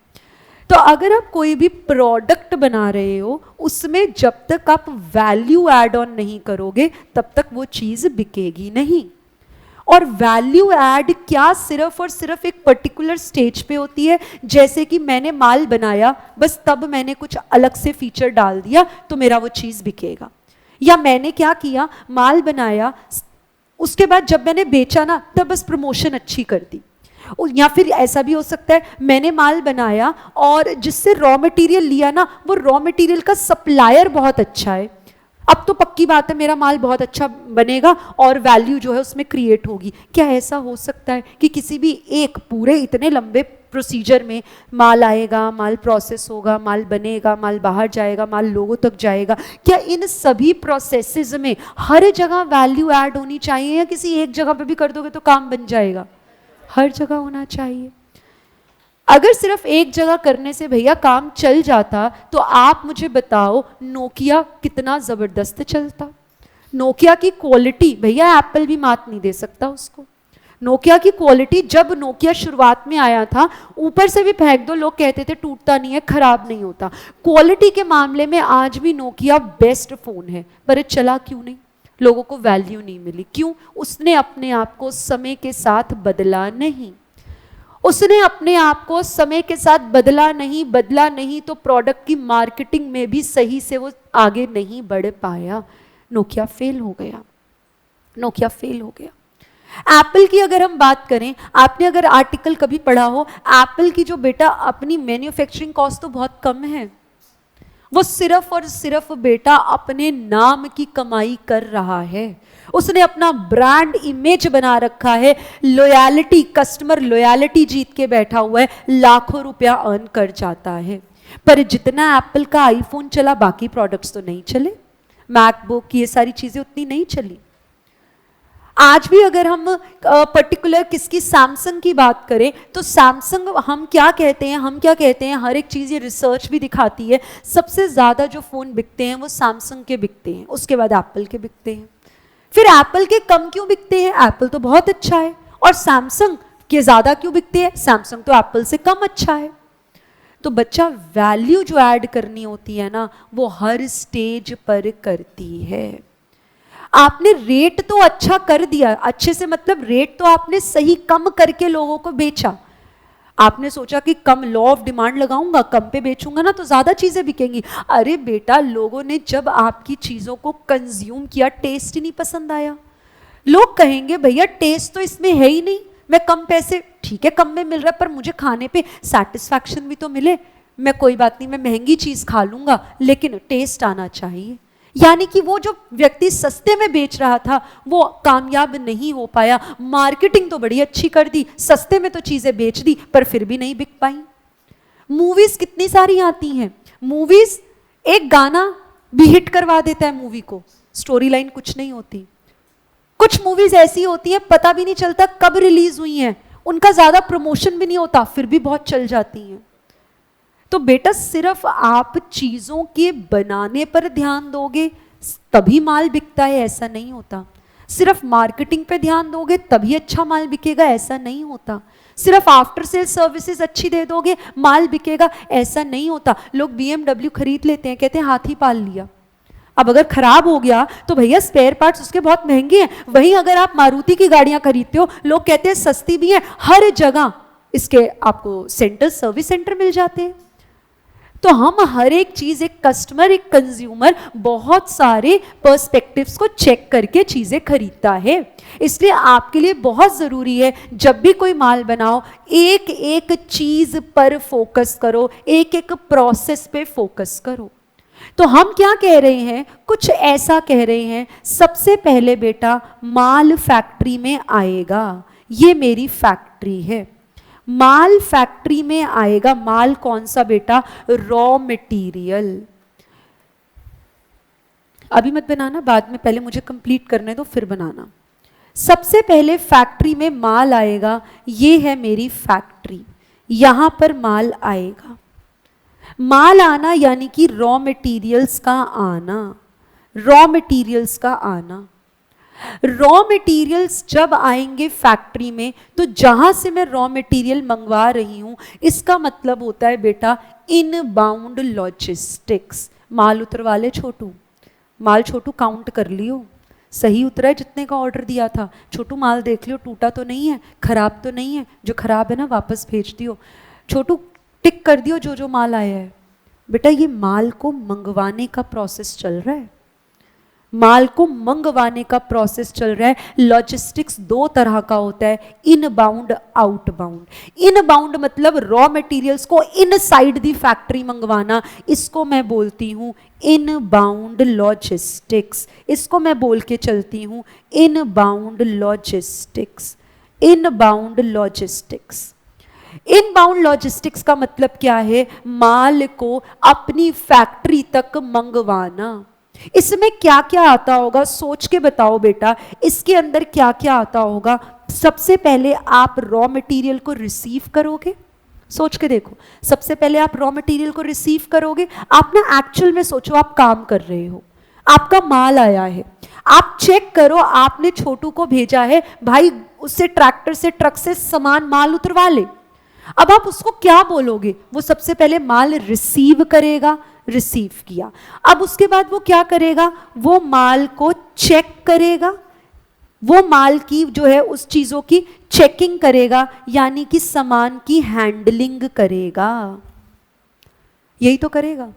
तो अगर आप कोई भी प्रोडक्ट बना रहे हो, उसमें जब तक आप वैल्यू ऐड ऑन नहीं करोगे तब तक वो चीज़ बिकेगी नहीं। और वैल्यू ऐड क्या सिर्फ और सिर्फ एक पर्टिकुलर स्टेज पे होती है, जैसे कि मैंने माल बनाया, बस तब मैंने कुछ अलग से फीचर डाल दिया तो मेरा वो चीज़ बिकेगा। या मैंने क्या किया, माल बनाया, उसके बाद जब मैंने बेचा ना तब बस प्रमोशन अच्छी कर दी। या फिर ऐसा भी हो सकता है, मैंने माल बनाया और जिससे रॉ मटेरियल लिया ना, वो रॉ मटेरियल का सप्लायर बहुत अच्छा है, अब तो पक्की बात है मेरा माल बहुत अच्छा बनेगा और वैल्यू जो है उसमें क्रिएट होगी। क्या ऐसा हो सकता है कि किसी भी एक पूरे इतने लंबे प्रोसीजर में माल आएगा, माल प्रोसेस होगा, माल बनेगा, माल बाहर जाएगा, माल लोगों तक जाएगा, क्या इन सभी प्रोसेसेस में हर जगह वैल्यू ऐड होनी चाहिए, या किसी एक जगह पे भी कर दोगे तो काम बन जाएगा? हर जगह होना चाहिए। अगर सिर्फ एक जगह करने से भैया काम चल जाता तो आप मुझे बताओ नोकिया कितना ज़बरदस्त चलता। नोकिया की क्वालिटी भैया एप्पल भी मात नहीं दे सकता उसको। नोकिया की क्वालिटी, जब नोकिया शुरुआत में आया था, ऊपर से भी फेंक दो लोग कहते थे टूटता नहीं है, खराब नहीं होता। क्वालिटी के मामले में आज भी नोकिया बेस्ट फ़ोन है, पर चला क्यों नहीं? लोगों को वैल्यू नहीं मिली। क्यों? उसने अपने आप को समय के साथ बदला नहीं। उसने अपने आप को समय के साथ बदला नहीं तो प्रोडक्ट की मार्केटिंग में भी सही से वो आगे नहीं बढ़ पाया। नोकिया फेल हो गया, नोकिया फेल हो गया। एप्पल की अगर हम बात करें, आपने अगर आर्टिकल कभी पढ़ा हो, एप्पल की जो बेटा अपनी मैन्युफैक्चरिंग कॉस्ट तो बहुत कम है, वो सिर्फ और सिर्फ बेटा अपने नाम की कमाई कर रहा है। उसने अपना ब्रांड इमेज बना रखा है, लॉयल्टी, कस्टमर लॉयल्टी जीत के बैठा हुआ है, लाखों रुपया अर्न कर जाता है। पर जितना एप्पल का आईफोन चला, बाकी प्रोडक्ट्स तो नहीं चले। मैकबुक, ये सारी चीजें उतनी नहीं चली। आज भी अगर हम पर्टिकुलर किसकी सैमसंग की बात करें तो सैमसंग हम क्या कहते हैं, हर एक चीज़ ये रिसर्च भी दिखाती है, सबसे ज़्यादा जो फ़ोन बिकते हैं वो सैमसंग के बिकते हैं, उसके बाद एप्पल के बिकते हैं। फिर एप्पल के कम क्यों बिकते हैं? एप्पल तो बहुत अच्छा है। और सैमसंग के ज़्यादा क्यों बिकते हैं? सैमसंग तो एप्पल से कम अच्छा है। तो बच्चा वैल्यू जो ऐड करनी होती है ना, वो हर स्टेज पर करती है। आपने रेट तो अच्छा कर दिया, अच्छे से मतलब रेट तो आपने सही कम करके लोगों को बेचा। आपने सोचा कि कम लॉ ऑफ डिमांड लगाऊंगा, कम पे बेचूंगा ना तो ज्यादा चीजें बिकेंगी। अरे बेटा, लोगों ने जब आपकी चीजों को कंज्यूम किया, टेस्ट ही नहीं पसंद आया। लोग कहेंगे भैया टेस्ट तो इसमें है ही नहीं, मैं कम पैसे, ठीक है कम में मिल रहा है पर मुझे खाने पे सेटिस्फैक्शन भी तो मिले। मैं कोई बात नहीं, मैं महंगी चीज खा लूंगा लेकिन टेस्ट आना चाहिए। यानी कि वो जो व्यक्ति सस्ते में बेच रहा था वो कामयाब नहीं हो पाया। मार्केटिंग तो बड़ी अच्छी कर दी, सस्ते में तो चीजें बेच दी पर फिर भी नहीं बिक पाई। मूवीज कितनी सारी आती हैं, मूवीज एक गाना भी हिट करवा देता है मूवी को, स्टोरी लाइन कुछ नहीं होती। कुछ मूवीज ऐसी होती हैं पता भी नहीं चलता कब रिलीज हुई हैं, उनका ज्यादा प्रमोशन भी नहीं होता फिर भी बहुत चल जाती हैं। तो बेटा सिर्फ आप चीजों के बनाने पर ध्यान दोगे तभी माल बिकता है, ऐसा नहीं होता। सिर्फ मार्केटिंग पे ध्यान दोगे तभी अच्छा माल बिकेगा, ऐसा नहीं होता। सिर्फ आफ्टर सेल सर्विसेज अच्छी दे दोगे माल बिकेगा, ऐसा नहीं होता। लोग BMW खरीद लेते हैं, कहते हैं हाथी पाल लिया। अब अगर खराब हो गया तो भैया स्पेयर पार्ट्स उसके बहुत महंगे हैं। वहीं अगर आप मारुति की गाड़ियां खरीदते हो, लोग कहते हैं सस्ती भी है, हर जगह इसके आपको सेंटर, सर्विस सेंटर मिल जाते हैं। तो हम हर एक चीज, एक कस्टमर, एक कंज्यूमर बहुत सारे पर्सपेक्टिव्स को चेक करके चीजें खरीदता है। इसलिए आपके लिए बहुत जरूरी है जब भी कोई माल बनाओ, एक एक चीज पर फोकस करो, एक एक प्रोसेस पे फोकस करो। तो हम क्या कह रहे हैं, कुछ ऐसा कह रहे हैं, सबसे पहले बेटा माल फैक्ट्री में आएगा। ये मेरी फैक्ट्री है, माल फैक्ट्री में आएगा। माल कौन सा बेटा? Raw material. अभी मत बनाना, बाद में, पहले मुझे कंप्लीट करने दो फिर बनाना। सबसे पहले फैक्ट्री में माल आएगा, ये है मेरी फैक्ट्री, यहां पर माल आएगा। माल आना यानी कि रॉ मटेरियल्स का आना, रॉ मटेरियल्स का आना। रॉ मटेरियल्स जब आएंगे फैक्ट्री में तो जहां से मैं रॉ मटेरियल मंगवा रही हूं, इसका मतलब होता है बेटा इनबाउंड लॉजिस्टिक्स। माल उतरवा ले छोटू, माल छोटू काउंट कर लियो, सही उतरा है जितने का ऑर्डर दिया था। छोटू माल देख लियो, टूटा तो नहीं है, खराब तो नहीं है, जो खराब है ना वापस भेज दियो। छोटू टिक कर दियो जो जो माल आया है। बेटा ये माल को मंगवाने का प्रोसेस चल रहा है, माल को मंगवाने का प्रोसेस चल रहा है। लॉजिस्टिक्स दो तरह का होता है, इनबाउंड, आउटबाउंड। इनबाउंड मतलब रॉ मटेरियल्स को इनसाइड दी फैक्ट्री मंगवाना, इसको मैं बोलती हूं इनबाउंड लॉजिस्टिक्स। इसको मैं बोल के चलती हूं inbound logistics, inbound logistics. Inbound logistics का मतलब क्या है? माल को अपनी फैक्ट्री तक मंगवाना। इसमें क्या क्या आता होगा, सोच के बताओ बेटा, इसके अंदर क्या क्या आता होगा। सबसे पहले आप रॉ मटेरियल को रिसीव करोगे, सोच के देखो। सबसे पहले आप रॉ मटेरियल को रिसीव करोगे। आप ना एक्चुअल में सोचो, आप काम कर रहे हो, आपका माल आया है, आप चेक करो, आपने छोटू को भेजा है भाई उससे ट्रैक्टर से, ट्रक से सामान माल उतरवा ले। अब आप उसको क्या बोलोगे? वो सबसे पहले माल रिसीव करेगा, रिसीव किया। अब उसके बाद वो क्या करेगा? वो माल को चेक करेगा, वो माल की जो है उस चीजों की चेकिंग करेगा, यानी कि सामान की हैंडलिंग करेगा, यही तो करेगा।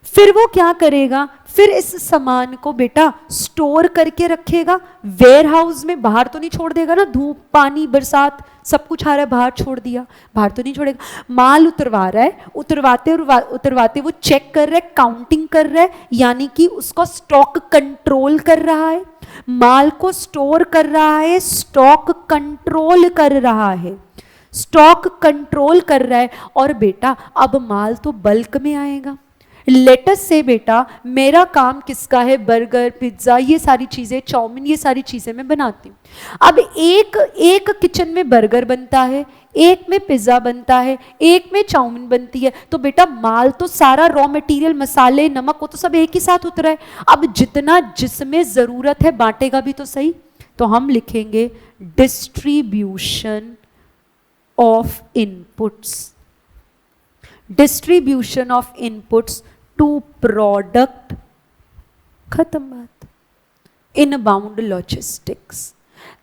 फिर वो क्या करेगा? फिर इस सामान को बेटा स्टोर करके रखेगा वेयर हाउस में। बाहर तो नहीं छोड़ देगा ना, धूप पानी बरसात सब कुछ आ रहा है, बाहर छोड़ दिया, बाहर तो नहीं छोड़ेगा। माल उतरवा रहा है, उतरवाते उतरवाते वो चेक कर रहा है, काउंटिंग कर रहा है, यानी कि उसका स्टॉक कंट्रोल कर रहा है, माल को स्टोर कर रहा है, स्टॉक कंट्रोल कर रहा है, स्टॉक कंट्रोल कर रहा है। और बेटा अब माल तो बल्क में आएगा, लेटस से बेटा मेरा काम किसका है, बर्गर, पिज्ज़ा, ये सारी चीज़ें, चाउमीन, ये सारी चीज़ें मैं बनाती हूँ। अब एक किचन में बर्गर बनता है, एक में पिज्ज़ा बनता है, एक में चाउमीन बनती है, तो बेटा माल तो सारा रॉ मटेरियल, मसाले, नमक, वो तो सब एक ही साथ उतरा है। अब जितना जिसमें ज़रूरत है बांटेगा भी तो सही। तो हम लिखेंगे distribution of inputs, distribution of inputs to product, खत्म बात। Inbound logistics.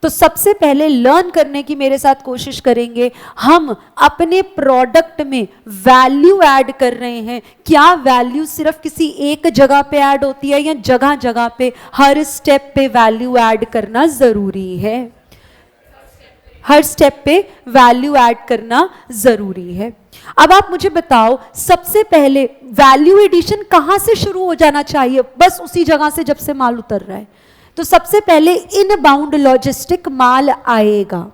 तो सबसे पहले लर्न करने की मेरे साथ कोशिश करेंगे, हम अपने प्रोडक्ट में वैल्यू ऐड कर रहे हैं। क्या वैल्यू सिर्फ किसी एक जगह पे ऐड होती है या जगह जगह पे, हर स्टेप पे वैल्यू ऐड करना जरूरी है? हर स्टेप पे वैल्यू ऐड करना जरूरी है। अब आप मुझे बताओ, सबसे पहले वैल्यू एडिशन कहां से शुरू हो जाना चाहिए? बस उसी जगह से जब से माल उतर रहा है। तो सबसे पहले इनबाउंड लॉजिस्टिक माल आएगा।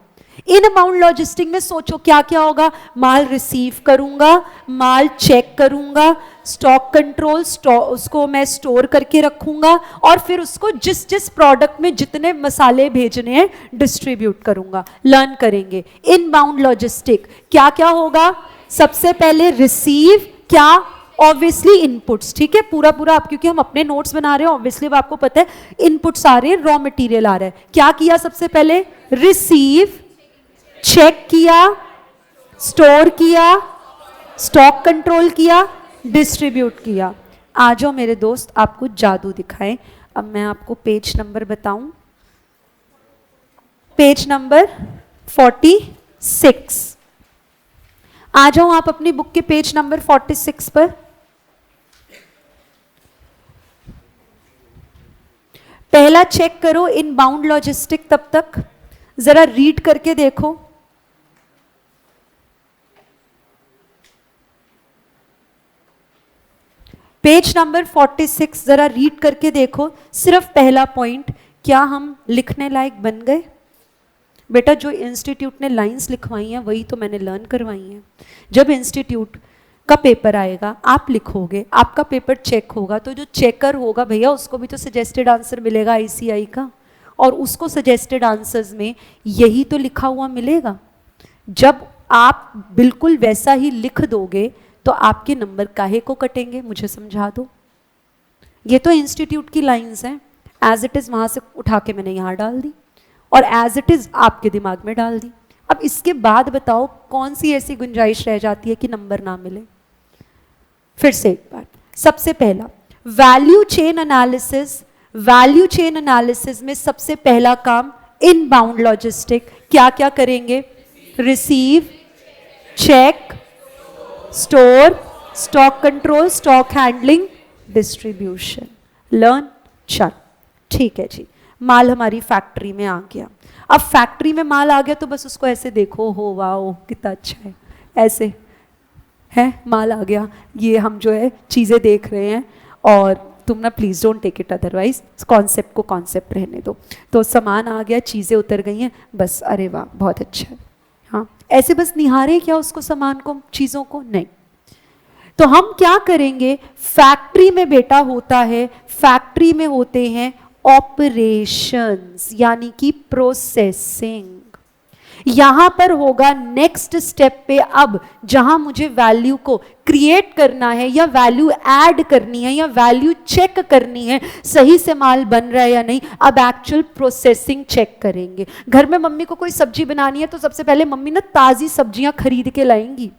इनबाउंड लॉजिस्टिक में सोचो क्या क्या होगा, माल रिसीव करूंगा, माल चेक करूंगा, स्टॉक कंट्रोल, उसको मैं स्टोर करके रखूंगा और फिर उसको जिस जिस प्रोडक्ट में जितने मसाले भेजने हैं डिस्ट्रीब्यूट करूंगा। लर्न करेंगे इनबाउंड लॉजिस्टिक क्या क्या होगा। सबसे पहले रिसीव, क्या, ऑब्वियसली इनपुट्स, ठीक है, पूरा पूरा आप, क्योंकि हम अपने नोट्स बना रहे हैं, ऑब्वियसली आपको पता है इनपुट्स आ रहे हैं, रॉ मटेरियल आ रहा है। क्या किया सबसे पहले, रिसीव, चेक किया, स्टोर किया, स्टॉक कंट्रोल किया, डिस्ट्रीब्यूट किया। आ जाओ मेरे दोस्त, आपको जादू दिखाएं। अब मैं आपको पेज नंबर बताऊं, पेज नंबर 46। आ जाओ आप अपनी बुक के पेज नंबर 46 पर। पहला चेक करो इनबाउंड लॉजिस्टिक, तब तक जरा रीड करके देखो। पेज नंबर 46 जरा रीड करके देखो। सिर्फ पहला पॉइंट, क्या हम लिखने लायक बन गए? बेटा जो इंस्टीट्यूट ने लाइंस लिखवाई हैं वही तो मैंने लर्न करवाई हैं। जब इंस्टीट्यूट का पेपर आएगा, आप लिखोगे, आपका पेपर चेक होगा, तो जो चेकर होगा भैया उसको भी तो सजेस्टेड आंसर मिलेगा आईसीआई का, और उसको सजेस्टेड आंसर्स में यही तो लिखा हुआ मिलेगा। जब आप बिल्कुल वैसा ही लिख दोगे तो आपके नंबर काहे को कटेंगे, मुझे समझा दो। ये तो इंस्टीट्यूट की लाइंस हैं, एज इट इज वहां से उठा के मैंने यहाँ डाल दी और एज इट इज आपके दिमाग में डाल दी। अब इसके बाद बताओ कौन सी ऐसी गुंजाइश रह जाती है कि नंबर ना मिले। फिर से एक बार, सबसे पहला value chain analysis. Value chain analysis में सबसे पहला काम इनबाउंड लॉजिस्टिक। क्या क्या करेंगे, receive, check, store, stock control, stock handling, distribution. Learn, चल ठीक है जी। माल हमारी फैक्ट्री में आ गया। अब फैक्ट्री में माल आ गया तो बस उसको ऐसे देखो, हो वाओ कितना अच्छा है, ऐसे है, माल आ गया, ये हम जो है चीज़ें देख रहे हैं, और तुम ना please don't take it otherwise, concept को कॉन्सेप्ट रहने दो। तो सामान आ गया, चीज़ें उतर गई हैं, बस अरे वाह बहुत अच्छा है। हाँ, ऐसे बस निहारे क्या उसको, सामान को, चीज़ों को, नहीं। तो हम क्या करेंगे, फैक्ट्री में बेटा होता है, फैक्ट्री में होते हैं ऑपरेशंस यानी कि प्रोसेसिंग। यहां पर होगा नेक्स्ट स्टेप पे, अब जहां मुझे वैल्यू को क्रिएट करना है या वैल्यू ऐड करनी है या वैल्यू चेक करनी है, सही से माल बन रहा है या नहीं, अब एक्चुअल प्रोसेसिंग चेक करेंगे। घर में मम्मी को कोई सब्जी बनानी है तो सबसे पहले मम्मी ना ताजी सब्जियां खरीद के लाएंगी।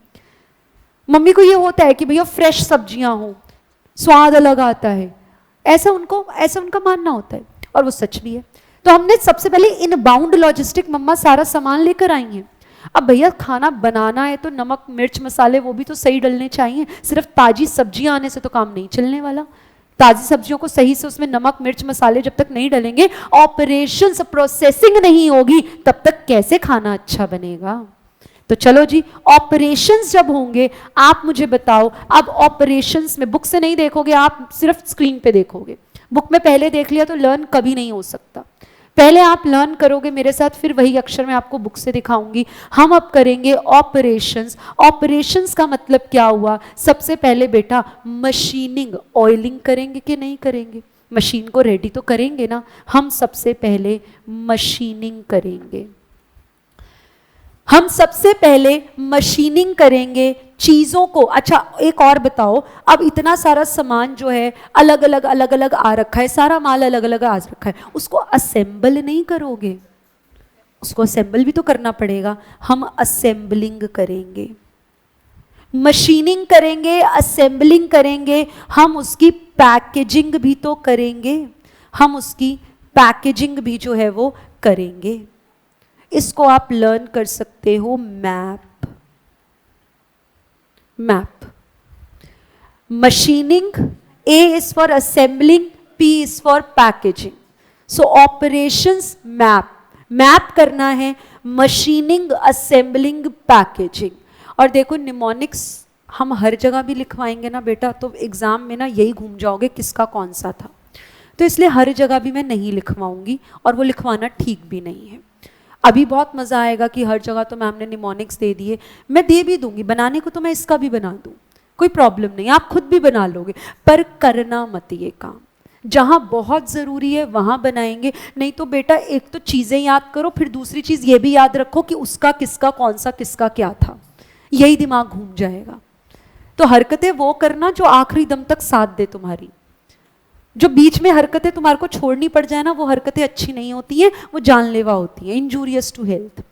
मम्मी को ये होता है कि भैया फ्रेश सब्जियां हो, स्वाद अलग आता है, ऐसा उनका मानना होता है, और वो सच भी है। तो हमने सबसे पहले इनबाउंड लॉजिस्टिक, मम्मा सारा सामान लेकर आई हैं। अब भैया खाना बनाना है तो नमक मिर्च मसाले वो भी तो सही डलने चाहिए, सिर्फ ताजी सब्जियां आने से तो काम नहीं चलने वाला। ताजी सब्जियों को सही से उसमें नमक मिर्च मसाले जब तक नहीं डलेंगे, ऑपरेशंस प्रोसेसिंग नहीं होगी, तब तक कैसे खाना अच्छा बनेगा। तो चलो जी, ऑपरेशंस जब होंगे, आप मुझे बताओ, अब ऑपरेशंस में बुक से नहीं देखोगे, आप सिर्फ स्क्रीन पे देखोगे। बुक में पहले देख लिया तो लर्न कभी नहीं हो सकता। पहले आप लर्न करोगे मेरे साथ, फिर वही अक्षर मैं आपको बुक से दिखाऊंगी। हम अब करेंगे ऑपरेशंस। ऑपरेशंस का मतलब क्या हुआ? सबसे पहले बेटा मशीनिंग, ऑयलिंग करेंगे कि नहीं करेंगे? मशीन को रेडी तो करेंगे ना। हम सबसे पहले मशीनिंग करेंगे। हम सबसे पहले मशीनिंग करेंगे चीज़ों को। अच्छा एक और बताओ, अब इतना सारा सामान जो है अलग अलग आ रखा है, सारा माल अलग अलग आ रखा है, उसको असेंबल नहीं करोगे? उसको असेंबल भी तो करना पड़ेगा। हम असेंबलिंग करेंगे, मशीनिंग करेंगे, असेंबलिंग करेंगे, हम उसकी पैकेजिंग भी तो करेंगे। हम उसकी पैकेजिंग भी जो है वो करेंगे। इसको आप लर्न कर सकते हो map. Map, machining, A is for assembling, P is for packaging. So operations map, map करना है, मशीनिंग, असेंबलिंग, पैकेजिंग। और देखो निमोनिक्स हम हर जगह भी लिखवाएंगे ना बेटा, तो एग्जाम में ना यही घूम जाओगे किसका कौन सा था। तो इसलिए हर जगह भी मैं नहीं लिखवाऊंगी, और वो लिखवाना ठीक भी नहीं है। अभी बहुत मज़ा आएगा कि हर जगह तो मैम ने निमोनिक्स दे दिए, मैं दे भी दूंगी, बनाने को तो मैं इसका भी बना दूँ, कोई प्रॉब्लम नहीं, आप खुद भी बना लोगे, पर करना मत ये काम। जहाँ बहुत ज़रूरी है वहाँ बनाएंगे, नहीं तो बेटा एक तो चीज़ें याद करो, फिर दूसरी चीज़ ये भी याद रखो कि उसका किसका कौन सा किसका क्या था, यही दिमाग घूम जाएगा। तो हरकतें वो करना जो आखिरी दम तक साथ दे तुम्हारी। जो बीच में हरकतें तुम्हारे को छोड़नी पड़ जाए ना, वो हरकतें अच्छी नहीं होती हैं, वो जानलेवा होती हैं, इंजूरियस टू हेल्थ।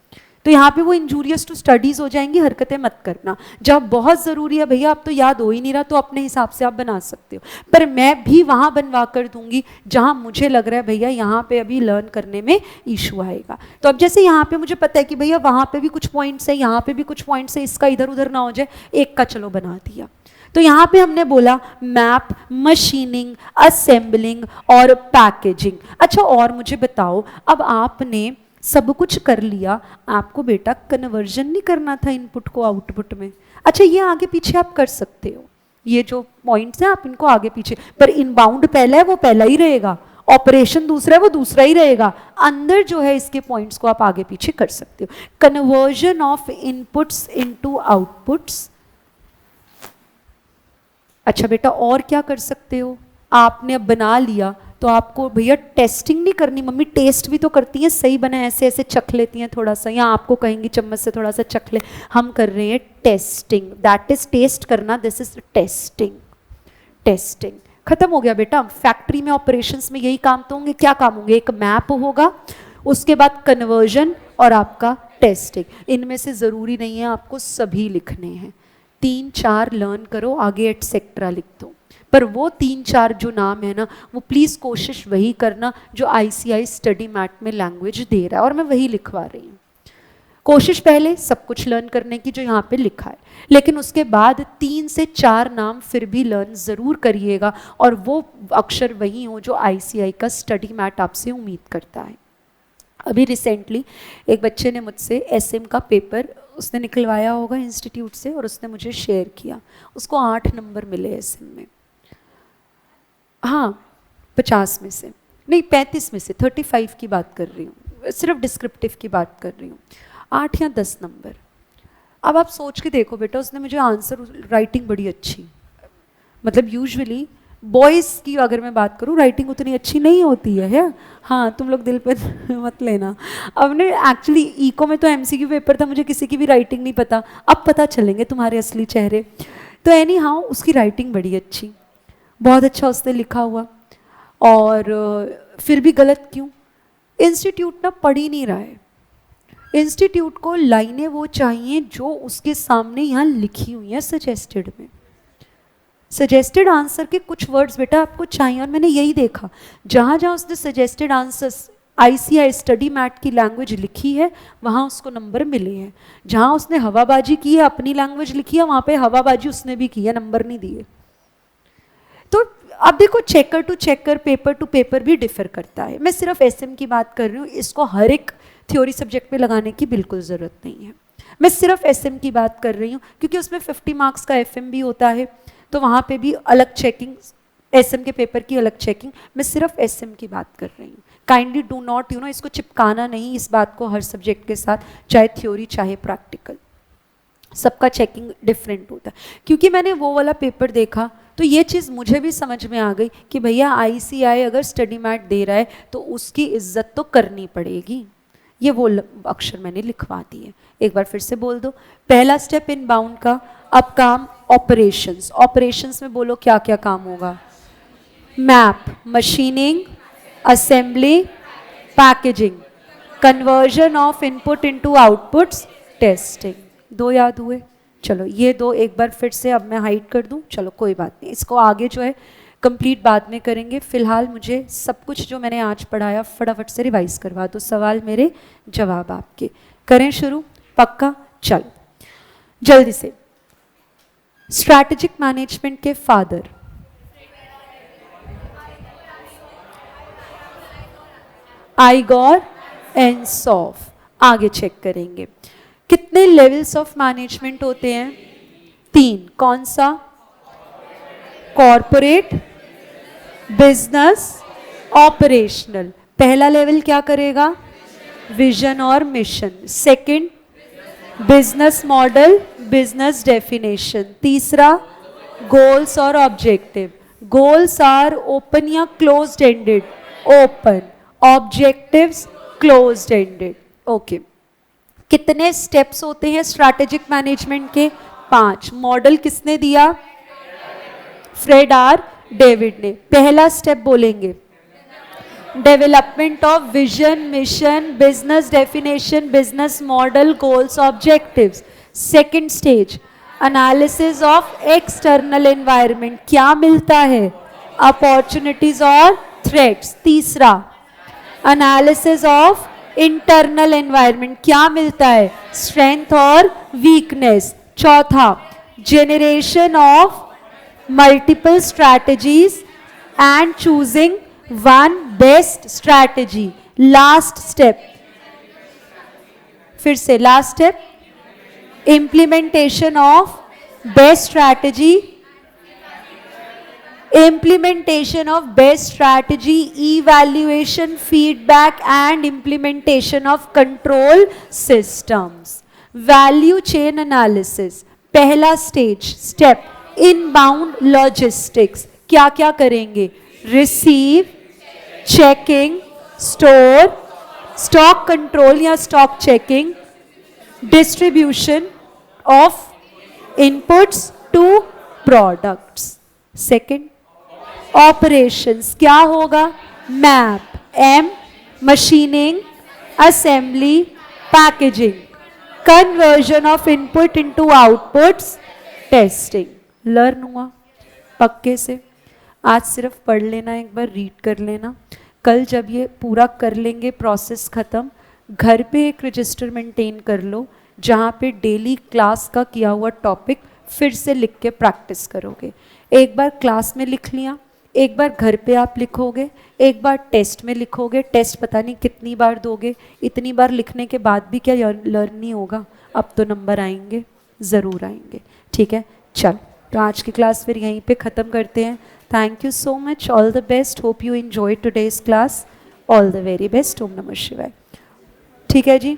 तो यहाँ पे वो इंजूरियस टू स्टडीज हो जाएंगी, हरकतें मत करना। जब बहुत ज़रूरी है भैया, अब तो याद हो ही नहीं रहा, तो अपने हिसाब से आप बना सकते हो, पर मैं भी वहाँ बनवा कर दूंगी जहाँ मुझे लग रहा है भैया यहाँ पे अभी लर्न करने में इशू आएगा। तो अब जैसे यहाँ पे मुझे पता है कि भैया वहाँ पे भी कुछ पॉइंट्स है, यहाँ पे भी कुछ पॉइंट्स है, इसका इधर उधर ना हो जाए, एक का चलो बना दिया। तो यहाँ पे हमने बोला मैप, मशीनिंग, असेंबलिंग और पैकेजिंग। अच्छा और मुझे बताओ, अब आपने सब कुछ कर लिया, आपको बेटा कन्वर्जन नहीं करना था इनपुट को आउटपुट में। अच्छा ये आगे पीछे आप कर सकते हो, ये जो पॉइंट्स हैं आप इनको आगे पीछे, पर इनबाउंड पहला है वो पहला ही रहेगा, ऑपरेशन दूसरा है वो दूसरा ही रहेगा, अंदर जो है इसके पॉइंट्स को आप आगे पीछे कर सकते हो। Conversion of inputs into outputs. अच्छा बेटा और क्या कर सकते हो? आपने अब बना लिया तो आपको भैया टेस्टिंग नहीं करनी, मम्मी टेस्ट भी तो करती हैं, सही बना ऐसे ऐसे चख लेती हैं थोड़ा सा, या आपको कहेंगी चम्मच से थोड़ा सा चख ले। हम कर रहे हैं टेस्टिंग, दैट इज टेस्ट करना, दिस इज टेस्टिंग। टेस्टिंग खत्म हो गया बेटा। फैक्ट्री में ऑपरेशंस में यही काम तो होंगे। क्या काम होंगे? एक मैप होगा, उसके बाद कन्वर्जन और आपका टेस्टिंग। इनमें से ज़रूरी नहीं है आपको सभी लिखने हैं, 3-4 लर्न करो, आगे एटसेट्रा लिख दो, पर वो 3-4 जो नाम है ना, वो प्लीज़ कोशिश वही करना जो ICI स्टडी मैट में लैंग्वेज दे रहा है, और मैं वही लिखवा रही हूँ। कोशिश पहले सब कुछ लर्न करने की जो यहाँ पे लिखा है, लेकिन उसके बाद 3 से 4 नाम फिर भी लर्न ज़रूर करिएगा, और वो अक्षर वही हो जो ICI का स्टडी मैट आपसे उम्मीद करता है। अभी रिसेंटली एक बच्चे ने मुझसे SM का पेपर उसने निकलवाया होगा इंस्टीट्यूट से, और उसने मुझे शेयर किया, उसको 8 नंबर मिले SM में। हाँ 50 में से नहीं, 35 में से, 35 की बात कर रही हूँ, सिर्फ डिस्क्रिप्टिव की बात कर रही हूँ, 8 या 10 नंबर। अब आप सोच के देखो बेटा, उसने मुझे आंसर, राइटिंग बड़ी अच्छी, मतलब यूजुअली बॉयज़ की अगर मैं बात करूँ राइटिंग उतनी अच्छी नहीं होती है? हाँ तुम लोग दिल पे मत लेना। अब ने एक्चुअली इको में तो MCQ पेपर था, मुझे किसी की भी राइटिंग नहीं पता, अब पता चलेंगे तुम्हारे असली चेहरे। तो एनी हाउ उसकी राइटिंग बड़ी अच्छी, बहुत अच्छा उसने लिखा हुआ, और फिर भी गलत क्यों? इंस्टीट्यूट ना पढ़ ही नहीं रहा है। इंस्टीट्यूट को लाइनें वो चाहिए जो उसके सामने यहाँ लिखी हुई हैं सजेस्टेड में। सजेस्टेड आंसर के कुछ वर्ड्स बेटा आपको चाहिए, और मैंने यही देखा जहाँ जहाँ उसने suggested answers ICI study mat की लैंग्वेज लिखी है वहाँ उसको नंबर मिले हैं। जहाँ उसने हवाबाजी की है, अपनी लैंग्वेज लिखी है, वहाँ पे हवाबाजी उसने भी की है, नंबर नहीं दिए। तो अब देखो checker to checker, paper to paper भी डिफर करता है। मैं सिर्फ SM की बात कर रही हूँ, इसको हर एक थ्योरी सब्जेक्ट में लगाने की बिल्कुल ज़रूरत नहीं है। मैं सिर्फ SM की बात कर रही हूँ क्योंकि उसमें 50 मार्क्स का FM भी होता है, तो वहाँ पे भी अलग चेकिंग एसएम के पेपर की अलग चेकिंग, मैं सिर्फ एसएम की बात कर रही हूँ। काइंडली डू नॉट इसको चिपकाना नहीं इस बात को हर सब्जेक्ट के साथ, चाहे थ्योरी चाहे प्रैक्टिकल, सबका चेकिंग डिफरेंट होता है। क्योंकि मैंने वो वाला पेपर देखा तो ये चीज़ मुझे भी समझ में आ गई कि भैया आईसीआई अगर स्टडी मैट दे रहा है तो उसकी इज्जत तो करनी पड़ेगी। ये वो अक्षर मैंने लिखवा दिए। एक बार फिर से बोल दो। पहला स्टेप इन बाउंड का, अब काम ऑपरेशंस। ऑपरेशंस में बोलो क्या क्या काम होगा? Map, machining, assembly, packaging, conversion of input into outputs, testing. दो याद हुए? चलो ये दो एक बार फिर से अब मैं हाइड कर दूं, चलो कोई बात नहीं, इसको आगे जो है कंप्लीट बाद में करेंगे। फिलहाल मुझे सब कुछ जो मैंने आज पढ़ाया फटाफट से रिवाइज करवा दो, सवाल मेरे जवाब आपके। करें शुरू? पक्का? चलो जल्दी से। स्ट्रैटेजिक मैनेजमेंट के फादर आइगोर एंसॉफ। आगे चेक करेंगे कितने लेवल्स ऑफ मैनेजमेंट होते हैं? 3। कौन सा? Corporate, business, operational. पहला लेवल क्या करेगा? विजन और mission. Second business model, business definition. तीसरा गोल्स और ऑब्जेक्टिव। गोल्स आर ओपन या closed ended? Open. Objectives closed ended. Okay. कितने स्टेप्स होते हैं स्ट्रैटेजिक मैनेजमेंट के? 5। मॉडल किसने दिया? फ्रेड आर डेविड ने। पहला स्टेप बोलेंगे development of vision, mission, business definition, business model, goals, objectives. Second stage analysis of external environment. क्या मिलता है? अपॉर्चुनिटीज और थ्रेट्स। तीसरा एनालिसिस ऑफ इंटरनल एनवायरनमेंट। क्या मिलता है? स्ट्रेंथ और वीकनेस। चौथा generation of multiple strategies and choosing one best strategy. Last step, फिर से last step implementation of best strategy. Implementation of best strategy, evaluation, feedback and implementation of control systems. Value chain analysis, पहला stage step inbound logistics. क्या क्या करेंगे? Receive, checking, store, stock control या stock checking, distribution of inputs to products. Second operations क्या होगा? Map, um, machining, assembly, packaging, conversion of input into outputs, testing. Learn हुआ पक्के से? आज सिर्फ पढ़ लेना, एक बार रीड कर लेना। कल जब ये पूरा कर लेंगे प्रोसेस ख़त्म, घर पे एक रजिस्टर मेंटेन कर लो जहाँ पे डेली क्लास का किया हुआ टॉपिक फिर से लिख के प्रैक्टिस करोगे। एक बार क्लास में लिख लिया, एक बार घर पे आप लिखोगे, एक बार टेस्ट में लिखोगे। टेस्ट पता नहीं कितनी बार दोगे, इतनी बार लिखने के बाद भी क्या लर्न नहीं होगा? अब तो नंबर आएंगे, ज़रूर आएंगे। ठीक है, चल तो आज की क्लास फिर यहीं पे ख़त्म करते हैं। Thank you so much, all the best, hope you enjoy today's class, all the very best. ओम नमः शिवाय। ठीक है जी।